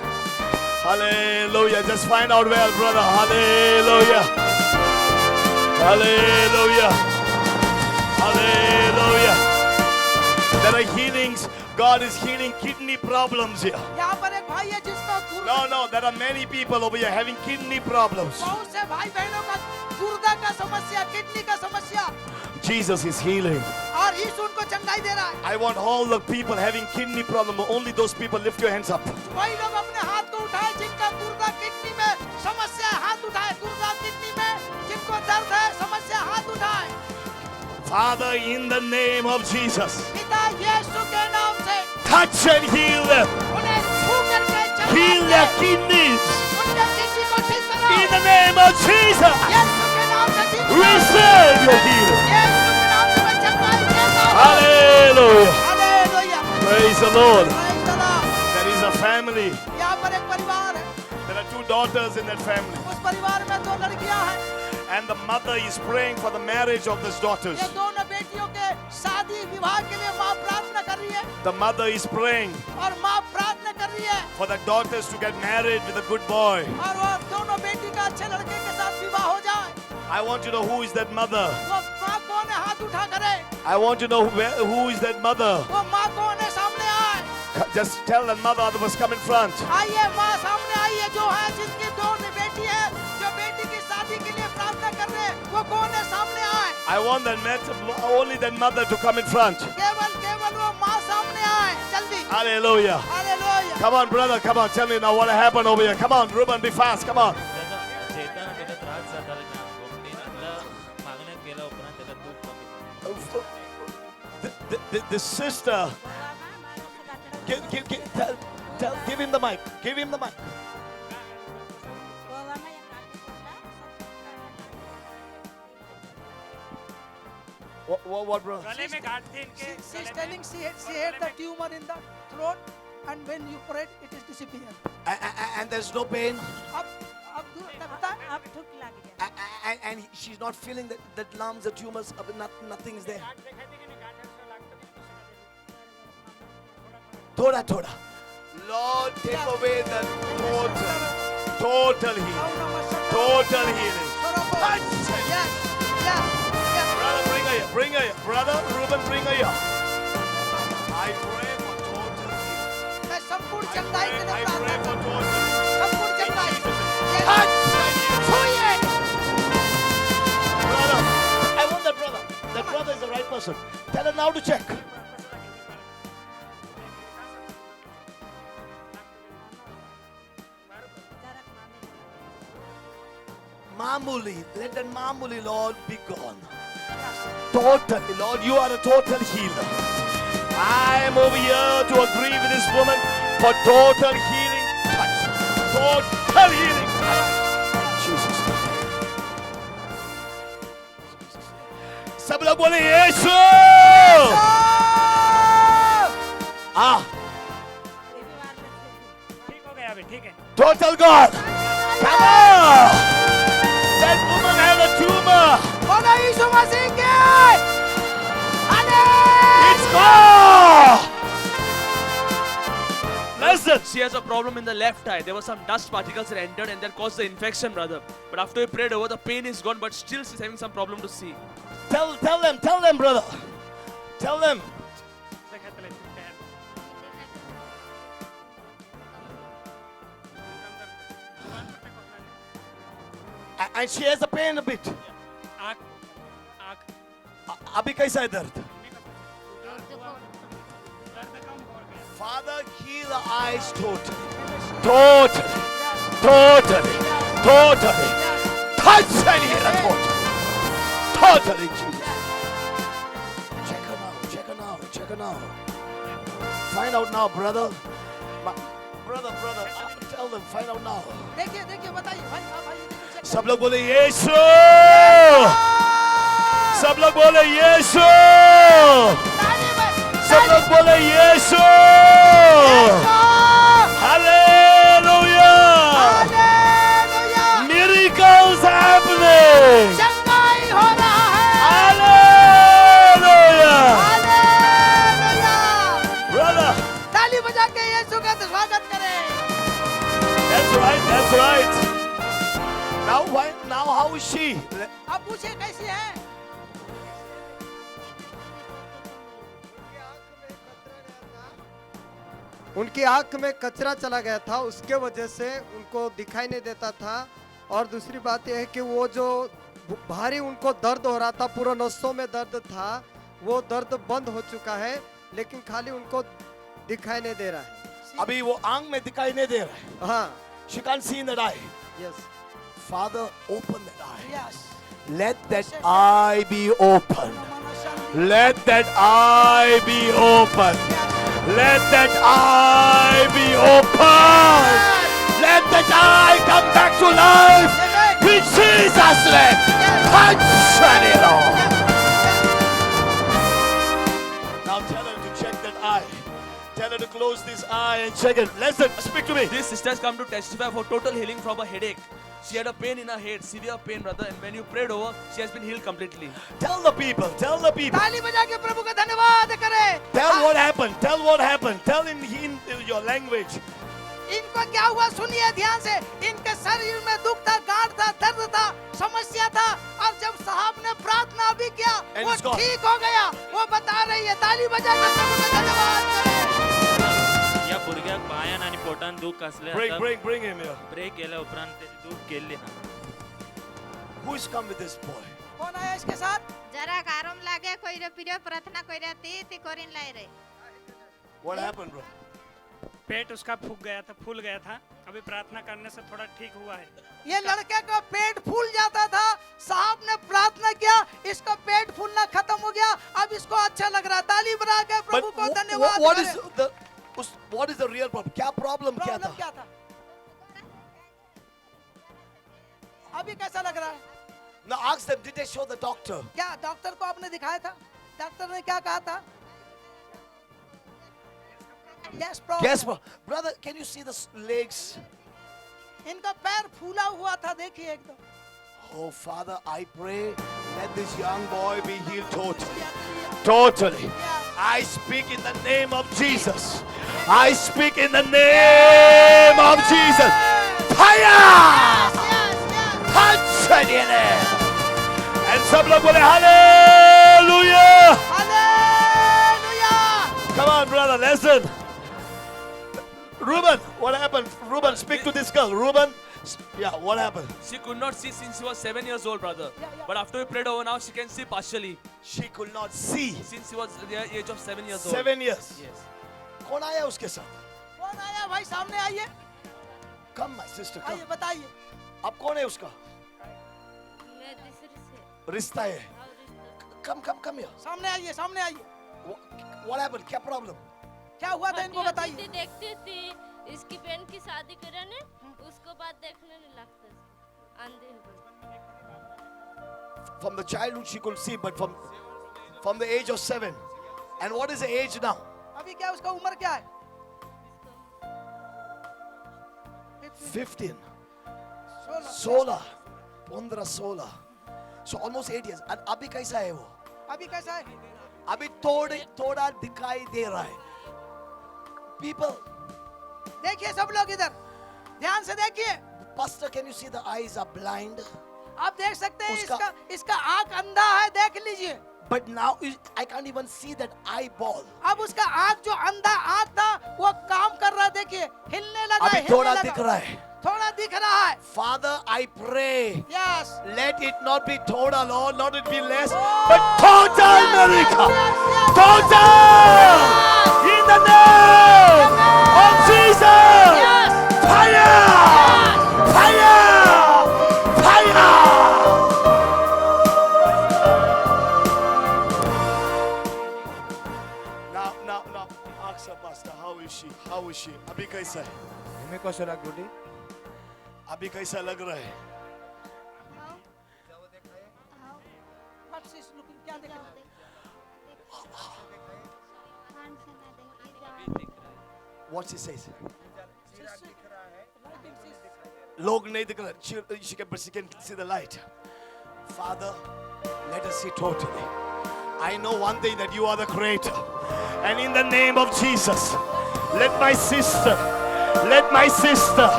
Hallelujah. Just find out well, brother. Hallelujah. Hallelujah. Hallelujah. There are healings. God is healing kidney problems here. यहाँ पर एक भाई है जिसको No, there are many people over here having kidney problems. बहुत से भाई बहनों का गुर्दा का समस्या किडनी का समस्या Jesus is healing. और यीशु उनको चंगाई दे रहा है I want all the people having kidney problem. Only those people lift your hands up. वही लोग अपने हाथ को उठाए जिनका गुर्दा किडनी में समस्या है हाथ उठाए गुर्दा किडनी में जिनको दर्द है समस्या हाथ उठाए Father, in the name of Jesus, पिता यीशु के नाम से touch and heal them. उन्हें छू करके Heal चंगाई their दे kidneys. उनके किडनी को ठीक In करो the name of Jesus, यीशु के नाम से ठीक करो receive your healing. यीशु के नाम से मैं चंगाई देता हूँ Hallelujah. हालेलुया Praise the Lord. Praise the Lord। There is a family. यहाँ पर एक परिवार है There are 2 daughters in that family. उस परिवार में 2 लड़कियां हैं And the mother is praying for the marriage of these daughters. ये दोनों बेटियों के शादी विवाह के लिए माँ प्रार्थना कर रही है The mother is praying और माँ प्रार्थना कर रही है for the daughters to get married with a good boy. और वो दोनों बेटी का अच्छे लड़के के साथ विवाह हो जाए I want to know who is that mother. वो माँ कौन है हाथ उठा करे I want to know who is that mother. वो माँ कौन है सामने आए Just tell that mother otherwise come in front. आइए माँ सामने आइए जो है जिसकी 2 बेटी है जो बेटी की शादी के लिए प्रार्थना कर रहे हैं वो कौन है सामने आए I want only that mother to come in front. केवल वो माँ सामने आए जल्दी Hallelujah. Hallelujah Come on, brother. Come on. Tell me now what happened over here. Come on, Ruben, be fast. Come on. त्याचा त्रास जाताले ना गोमतीनंतला मागण्या केल्या उपरांत त्याला दूध कमी The sister. Give him the mic. Give him the mic. What, bro? गले में गांठ थी इनके She is telling she had the tumor in the throat and when you prayed it is disappeared. And there's no pain. अब दूर लगता है अब ठुक लग गया And she's not feeling that lumps, the tumors, nothing is there. Thoda. Lord, take away the total healing. Total healing. Touch it. Yes. Brother, bring her here. Brother, Ruben, bring her here. I pray for total healing. मैं संपूर्ण चंगाई के लिए I pray प्रार्थना for करता हूं। total healing. संपूर्ण चंगाई Touch and heal. छूइए Brother, I want that brother. That brother is the right person. Tell her now to check. Mamuli, let that mamuli, Lord, be gone. Totally, Lord, you are a total healer. I am over here to agree with this woman for total healing touch. Total healing touch. Jesus. सब लोग बोले यीशु ah ठीक हो गया अभी ठीक है total God come on that woman had a tumor बोलो यीशु मसीह के it's gone listen She has a problem in the left eye. There were some dust particles that entered and that caused the infection, brother. But after we prayed over, the pain is gone, but still she's having some problem to see. tell them brother tell them and she has a pain a bit आँख आँख अभी कैसा है दर्द दर्द कम हो गया Father, heal the eyes totally. Touch and heal her totally, Jesus. Check her now. Find out now, brother. Brother, tell them, find out now. देखिए बताइए भाई हाँ भाई देखिए check सब लोग बोले यीशु सब लोग बोले यीशु, ताली बज- सब लोग बोले यीशु, हालेलुया, हालेलुया। miracles happening, चंगाई हो रहा है। Hallelujah, hallelujah. brother, ताली बजा के यीशु का स्वागत करें। that's right, that's right. Now how is she? अब पूछे कैसी है? उनकी आंख में कचरा चला गया था, उसके वजह से उनको दिखाई नहीं देता था। और दूसरी बात यह है कि वो जो भारी उनको दर्द हो रहा था, पूरा नसों में दर्द था, वो दर्द बंद हो चुका है, लेकिन खाली उनको दिखाई नहीं दे रहा है। अभी वो आंख में दिखाई नहीं दे रहा है. हाँ, She can't see in that eye. Yes, Father, open that eye. Yes. Let that eye be open. Let that eye be open. Let that eye be open. Let that eye come back to life. In Jesus' name. Touch it, Lord. Now tell her to check that eye. Tell her to close this eye and check it. Listen, speak to me. This sister has come to testify for total healing from a headache. She had a pain in her head, severe pain, brother, and when you prayed over, she has been healed completely. Tell the people. Tell the people. ताली बजा के प्रभु का धन्यवाद करें। Tell what happened. Tell what happened. Tell in your language. इनको क्या हुआ सुनिए ध्यान से। इनके शरीर में दुख था, गांठ था, दर्द था, समस्या था, और जब साहब ने प्रार्थना भी किया And वो it's gone. ठीक हो गया। वो बता रही है, ताली बजा के प्रभु का धन्यवाद करें। या भुरग्याक पायान आणि पोटान दूख असले Bring him here. ब्रेक केल्या उपरांत त्याची दूख गेल्ली ना. Who is come with this boy? कौन आया इसके साथ? जरा आराम लागे कोई पिरियो प्रार्थना कोई ती कोरिन लाई रे What happened, bro? पेट उसका फूल गया था। अभी प्रार्थना करने से थोड़ा ठीक हुआ है। ये लड़के का पेट फूल जाता था, साहब ने प्रार्थना किया, इसका पेट फूलना खत्म हो गया, अब इसको अच्छा लग रहा है। ताली बजा के प्रभु को धन्यवाद what करें। is the real problem? क्या problem क्या प्रॉब्लम था? क्या था? अभी कैसा लग रहा है? Now ask them, did they show the doctor? क्या डॉक्टर को आपने दिखाया था? डॉक्टर ने क्या कहा था? Yes, problem. Yes, brother. Can you see the legs? इनका पैर फूला हुआ था, देखिए एकदम। Oh, Father, I pray let this young boy be healed totally. Totally. I speak in the name of Jesus. I speak in the name of Jesus. Fire! Touch it. And सब लोग बोले Hallelujah. Hallelujah. Come on, brother, listen. Reuben, what happened? Reuben, speak to this girl. Reuben, yeah, what happened? She could not see since she was 7 years old, brother. Yeah. But after we prayed over, now she can see partially. She could not see. Since she was the age of 7 years old. 7 years. Yes. कौन आया उसके साथ? कौन आया भाई? सामने आइए, Come, my sister, come. आइए बताइए। अब कौन है उसका? मैं तीसरी से रिश्ता है. Come here. सामने आइए, सामने आइए। What happened? क्या problem? क्या हुआ था इनको बताइए। देखती थी इसकी बहन की शादी करे ने उसको बाद देखने नहीं लगता अंधे हो गई From the childhood she could see, but from the age of 7. And what is the age now? अभी क्या उसका उम्र क्या है? 15. 16। 16. So almost 8 years. And अभी कैसा है वो? अभी कैसा है? अभी थोड़ा दिखाई दे रहा है. People, देखिए सब लोग इधर ध्यान से देखिए। Pastor, can you see the eyes are blind? आप देख सकते हैं उसका- इसका आंख अंधा है, देख लीजिए। But now I can't even see that eyeball. अब उसका आंख जो अंधा आंख था वो काम कर रहा है, देखिए हिलने लगा अभी है, थोड़ा हिलने दिख लगा। रहा है. थोड़ा दिख रहा है। Father, I pray. Yes. Let it not be total, Lord, not it be less, but total miracle. Total! In the name of Jesus! Fire! Fire! Fire! Now, ask her, Pastor, how is she? How is she? अभी कैसा है? हमें कैसा लग गुडी? अभी कैसा लग रहा है? शीश looking, क्या देख रहा है? What she says? Lighting शीश. लोग नहीं दिख रहा. She can see the light. Father, let us see totally. I know one thing, that you are the creator. And in the name of Jesus, let my sister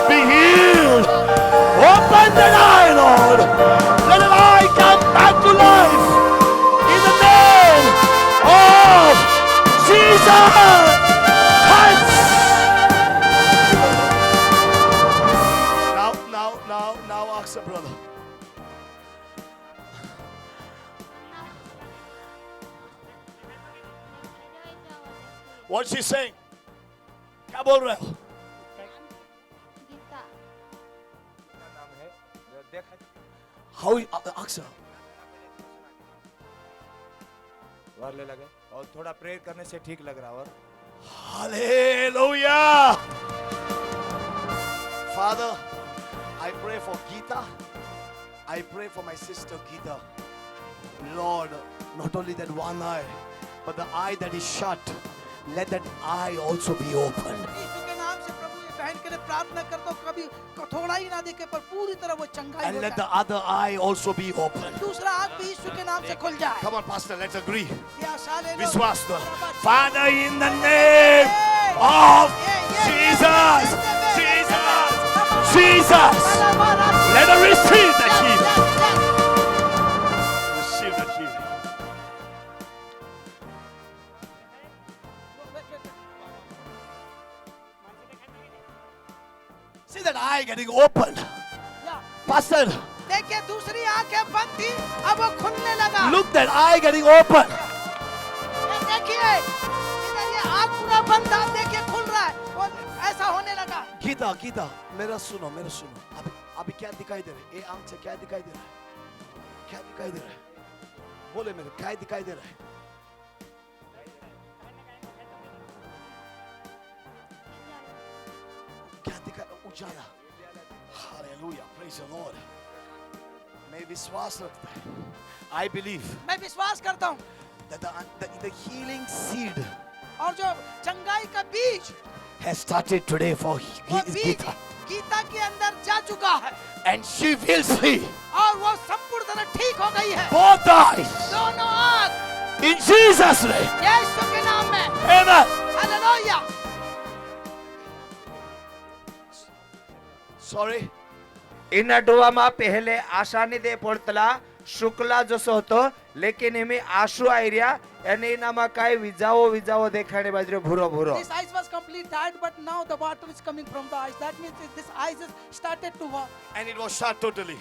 be healed. Open the eye, Lord. Let the eye come back to life. In the name of Jesus. Touch. Now, ask her brother. What's she saying? क्या बोल रहे हो? How ask her? वारले लगे और थोड़ा prayer करने से ठीक लग रहा और Hallelujah. Father, I pray for Geeta. I pray for my sister Geeta. Lord, not only that one eye, but the eye that is shut, let that eye also be opened. यीशु के नाम से प्रभु ये बहन के लिए प्रार्थना कर दो, कभी थोड़ा ही ना दिखे पर पूरी तरह वो चंगाई And हो let जाए. the other eye also be opened. दूसरा आँख भी यीशु के नाम से खुल जाए. Come on, Pastor, let's agree. या साले लोग- Viswas do. Father, in the name of Jesus, let her receive that healing. Receive that healing. See that eye getting open. Pastor, देखिए दूसरी आंखें बंद थी, अब वो खुलने लगा. look that eye getting open. ये देखिए इधर ये आंख पूरा बंद था, देखिए खुल रहा है और ऐसा होने लगा. गीता मेरा सुनो अभी क्या दिखाई दे रहा है? ये आंख से क्या दिखाई दे रहा है? क्या दिखाई दे रहा है? बोले मेरे, क्या दिखाई दे रहा है? क्या दिखाई? उजाला. Hallelujah, praise the lord. मैं विश्वास रखता है. I believe मैं विश्वास करता हूँ that the healing seed और जो चंगाई का बीज has started today for वो बीज Geeta, गीता के अंदर जा चुका है and she will see और वो संपूर्ण तरह ठीक हो गई है. both eyes दोनों आंख in Jesus' name. यीशु के नाम में. Amen. हालेलुया. Sorry. इनडुआमा पहले आशानिदे पडतला शुक्ला जसो होतो लेकिन इमे आशु आयरिया यानी नामा काय विजावो देखाने बाजरे भुरो This eyes was complete dead, but now the water is coming from the eyes. That means this eyes has started to work. And it was shut totally.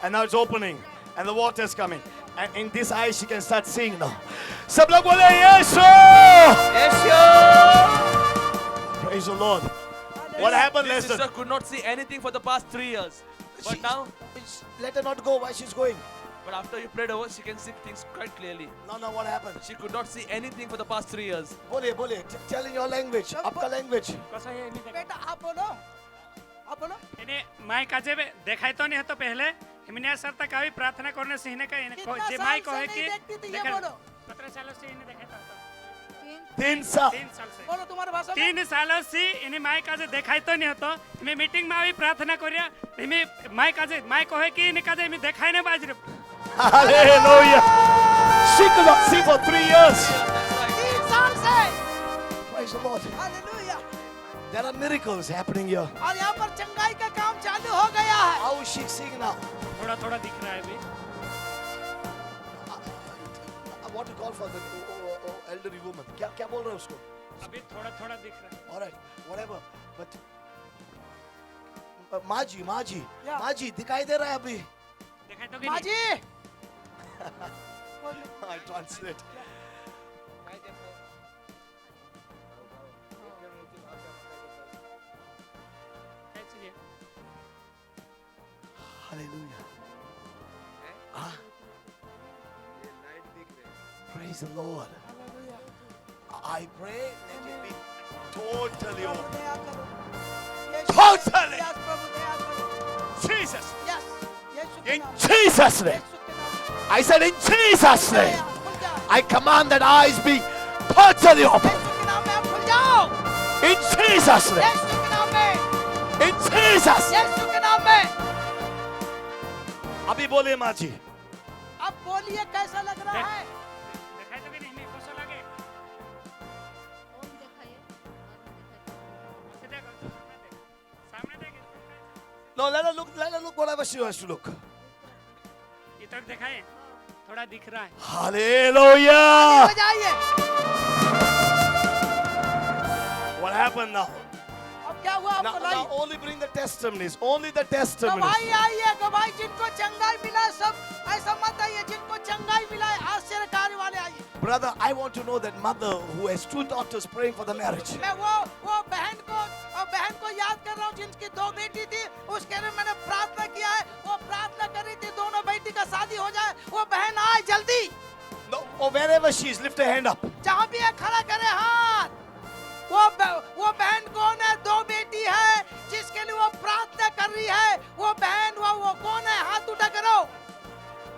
And now it's opening. And the water is coming. And in this eye she can start seeing now. सब लोग बोले यीशु! Praise the Lord. What happened, This Lester? sister could not see anything for the past 3 years. But now, Let her not go where she's going. but after you prayed over, she can see things quite clearly. No, what happened? She could not see anything for the past 3 years. बोले, tell in your language. आपका language. कसं आहे यांनी बेटा आप बोलो. इन्हें माई काजे देखाई तो नहीं है तो पहले हिमनिया सर तक अभी प्रार्थना करने से इन्हें कहीं कितना जे साल माई से को है नहीं कि देखती थी, ये बोलो. 17 सालों से इन्हें देखाता था 3 साल. 3 साल से बोलो तुम्हारे भाषा में. 3 सालों से इन्हें माई काजे देखाई तो नहीं होतो मैं मीटिंग में अभी प्रार्थना करिया इन्हें माई को है कि इन्हें काजे इन्हें देखाई नहीं बाज रहे. Hallelujah. She could not see for 3 years. 3 साल से. Praise the Lord. Hallelujah. There are miracles happening here. और यहाँ पर चंगाई का काम चालू हो गया है. How is she seeing now? थोड़ा दिख रहा है अभी. What to call for the elderly woman? क्या बोल रहे हैं उसको? अभी थोड़ा दिख रहा है. All right, whatever. But माँ जी, दिखाई दे रहा है अभी. देखाई तो कि माँ नहीं? जी. I translate. कैसी है? Hallelujah. Praise the Lord. I pray let it be totally open. दया करो. Totally. Yes, प्रभु दया करो. Jesus. Yes. Yeshu In Jesus' name. I said in Jesus' name. I command that eyes be totally open. यीशु के नाम में आप खुल जाओ In Jesus' name. यीशु के नाम में In Jesus' name. यीशु के नाम में अभी बोलिए माँ जी. अब बोलिए कैसा लग रहा है દેખાય તો કે નહીં કોસો લાગે ओम दिखाइए और दिखाइए સામે દેખ No, let her look whatever she wants to look. इधर दिखाए थोड़ा दिख रहा है Hallelujah. बजाइए What happened now? अब क्या हुआ Now, आपको now lie only bring the testimonies. Only the testimonies. गवाही आई है गवाही जिनको चंगाई मिला है, सब ऐसा मत आइए जिनको चंगाई मिला है आश्चर्य कार्य वाले आइए Brother, I want to know that mother who has two daughters praying for the marriage. मैं वो बहन को याद कर रहा हूँ जिनकी दो बेटी थी उसके लिए मैंने प्रार्थना किया है वो प्रार्थना कर रही थी दोनों बेटी का शादी हो जाए वो बहन आए जल्दी No, or wherever she is, lift her hand up. जहाँ भी है खड़ा करे हाथ वो बहन कौन है दो बेटी है जिसके लिए वो प्रार्थना कर रही है वो बहन वो कौन है हाथ उठा करो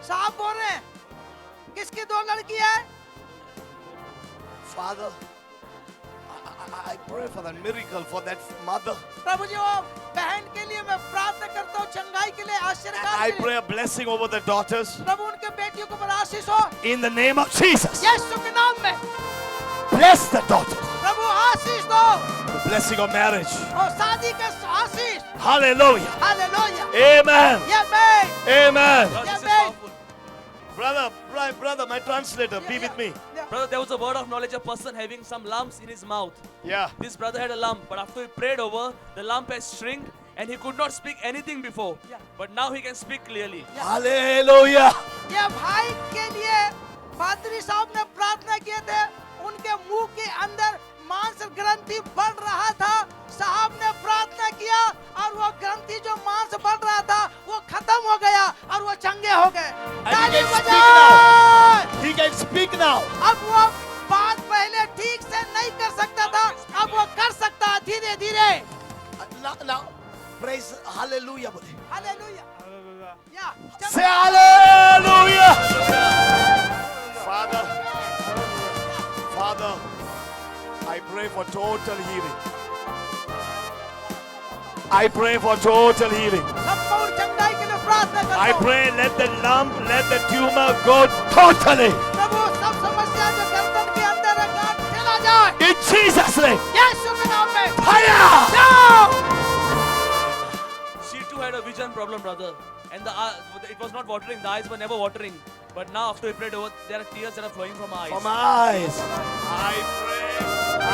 साहब बोल रहे हैं किसकी दो लड़की है Father, I pray for that miracle for that mother. प्रभु जी वो बहन के लिए मैं प्रार्थना करता हूँ चंगाई के लिए आशीर्वाद I के लिए pray a blessing over the daughters. प्रभु उनके बेटियों को बड़ा आशीष हो In the name of Jesus. यीशु के नाम में Bless the daughters. प्रभु आशीष दो The blessing of marriage. और शादी का आशीष Hallelujah. Hallelujah Amen. ये मैं Amen. Brother, this is Amen. powerful. Brother, my translator, be with me. Brother, there was a word of knowledge, a person having some lumps in his mouth. Yeah. This brother had a lump, but after he prayed over, the lump has shrunk and he could not speak anything before. Yeah. But now he can speak clearly. Hallelujah. ये भाई के लिए पादरी साहब ने प्रार्थना किए थे उनके मुंह के अंदर मांस ग्रंथि बढ़ रहा था साहब ने प्रार्थना किया और वो ग्रंथि जो मांस बढ़ रहा था वो खत्म हो गया और वो चंगे हो गए ताली बजाओ He can speak now. अब वो बात पहले ठीक से नहीं कर सकता था अब वो कर सकता है धीरे धीरे Now, praise hallelujah. बोले. हालेलुया या Say hallelujah. Father, I pray for total healing. I pray for total healing. संपूर्ण चंगाई के लिए प्रार्थना करता I हूँ pray let the lump, let the tumor go totally. प्रभु सब समस्या जो गर्दन के अंदर है गांठ चला जाए In Jesus' name. यीशु के नाम में Fire! जाओ She too had a vision problem, brother. And it was not watering, the eyes were never watering. But now after we prayed over, there are tears that are flowing from our eyes. From eyes.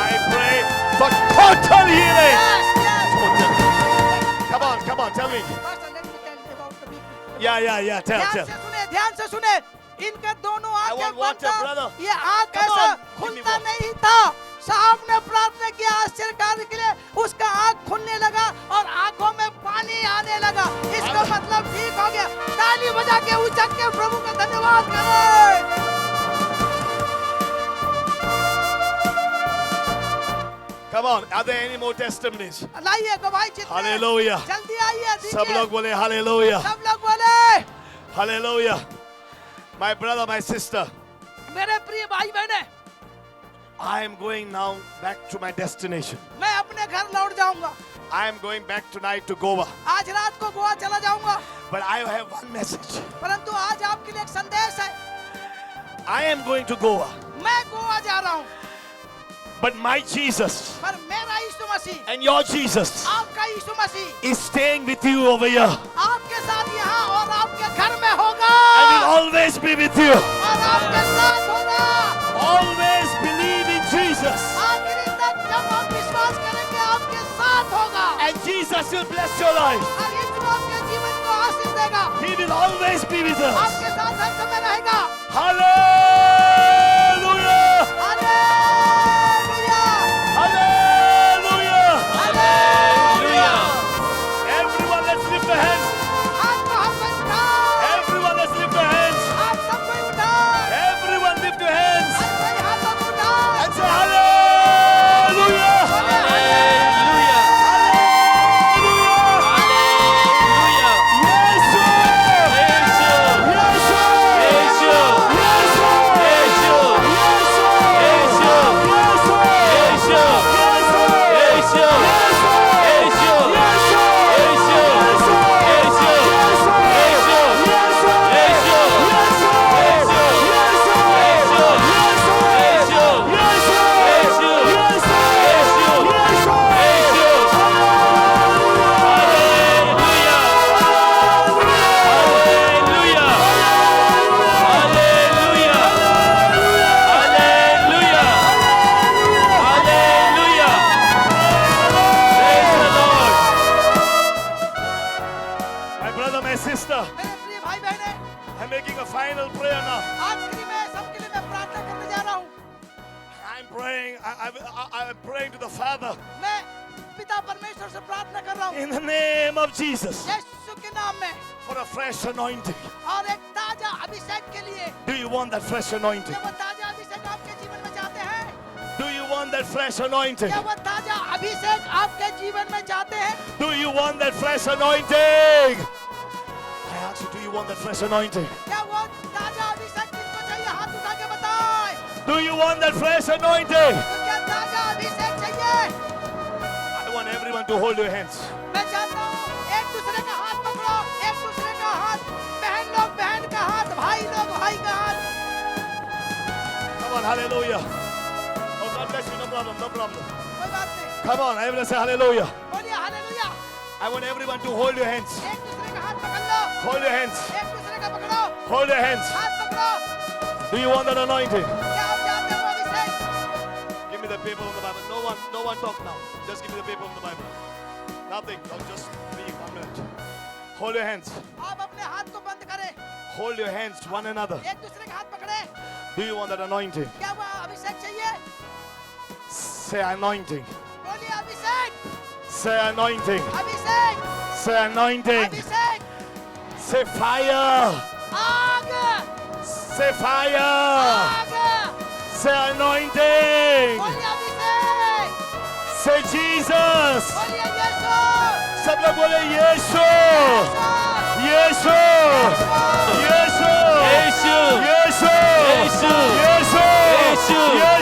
I pray for total healing. yes yes Come on, tell me. Pastor, let me tell you about the people. Yeah, tell. ध्यान से सुने इनका दोनों I आंखें want बंद water, था brother. ये आंख Come ऐसा on, give me खुलता water. नहीं था साहब ने प्रार्थना किया आश्चर्य कार्य के लिए उसका आंख खुलने लगा और आंखों में पानी आने लगा इसका मतलब ठीक हो गया ताली बजा के उचक के प्रभु का धन्यवाद करें Come on, are there any more testimonies? लाइए गवाही जितने Hallelujah. जल्दी आइए सब दीजिए लोग बोले hallelujah. सब लोग बोले Hallelujah. My brother, my sister, मेरे प्रिय भाई बहने I am going now back to my destination. मैं अपने घर लौट जाऊंगा I am going back tonight to Goa. आज रात को गोवा चला जाऊंगा But I have one message. परंतु आज आपके लिए एक संदेश है I am going to Goa. मैं गोवा जा रहा हूँ But my Jesus पर मेरा यीशु मसीह and your Jesus आपका यीशु मसीह is staying with you over here. आपके साथ यहाँ और आपके घर में होगा I will always be with you. और आपके साथ होगा Always believe in Jesus. आखिरी तक जब आप विश्वास करेंगे आपके साथ होगा And Jesus will bless your life. और यीशु आपके जीवन को आशीष देगा He will always be with us. आपके साथ हर समय रहेगा Hallelujah! Hallelujah Hallelujah! Hallelujah Everyone, let's lift our hands. हाथ को हम पे उठाओ Everyone, let's lift our hands. हाथ सब कोई उठाओ Everyone, lift your hands हाथ कोई हाथों को उठाओ and say Hallelujah! Hallelujah! Yes, sister, मेरे प्रिय भाई बहने, I'm making a final prayer now. आखिरी में सबके लिए मैं प्रार्थना करने जा रहा हूँ। I'm praying to the Father मैं पिता परमेश्वर से प्रार्थना कर रहा हूँ in the name of Jesus यीशु के नाम में, for a fresh anointing. और एक ताजा अभिषेक के लिए। Do you want that fresh anointing? क्या वो ताजा अभिषेक आपके जीवन में चाहते हैं? Do you want that fresh anointing? क्या वो ताजा अभिषेक आपके जीवन में चाहते हैं? Do you want that fresh anointing? I ask you, do you want that fresh anointing? क्या वो ताजा अभिषेक किसको चाहिए? हाथ उठा के बताएं। Do you want that fresh anointing? तो क्या ताजा अभिषेक चाहिए? I want everyone to hold your hands. मैं चाहता हूँ एक दूसरे का हाथ पकड़ो, एक दूसरे का हाथ, बहन लोग बहन का हाथ, भाई लोग भाई का हाथ। Come on, hallelujah. Oh, God bless you, no problem, no problem. कोई बात नहीं। Come on, everyone say hallelujah. बोलिए hallelujah. I want everyone to hold your hands. एक दूसरे का हाथ पकड़ लो, Hold your hands. एक दूसरे का पकड़ो, Hold your hands. हाथ पकड़ो। Do you want that anointing? क्या आप चाहते हो अभिषेक? Give me the paper of the Bible. No one talk now. Just give me the paper of the Bible. Nothing. No, just be 1 minute. Hold your hands. आप अपने हाथ को बंद करें, Hold your hands one another. एक दूसरे का हाथ पकड़े। Do you want that anointing? क्या वो अभिषेक चाहिए? Say anointing. बोलिए अभिषेक, Say anointing. अभिषेक, Say anointing. अभिषेक, Say fire. आग, Say fire. आग, Say anointing. बोलिए अभिषेक, Say Jesus. बोलिए यीशु, सब लोग बोले यीशु. यीशु. यीशु. यीशु. यीशु. यीशु. यीशु. यीशु.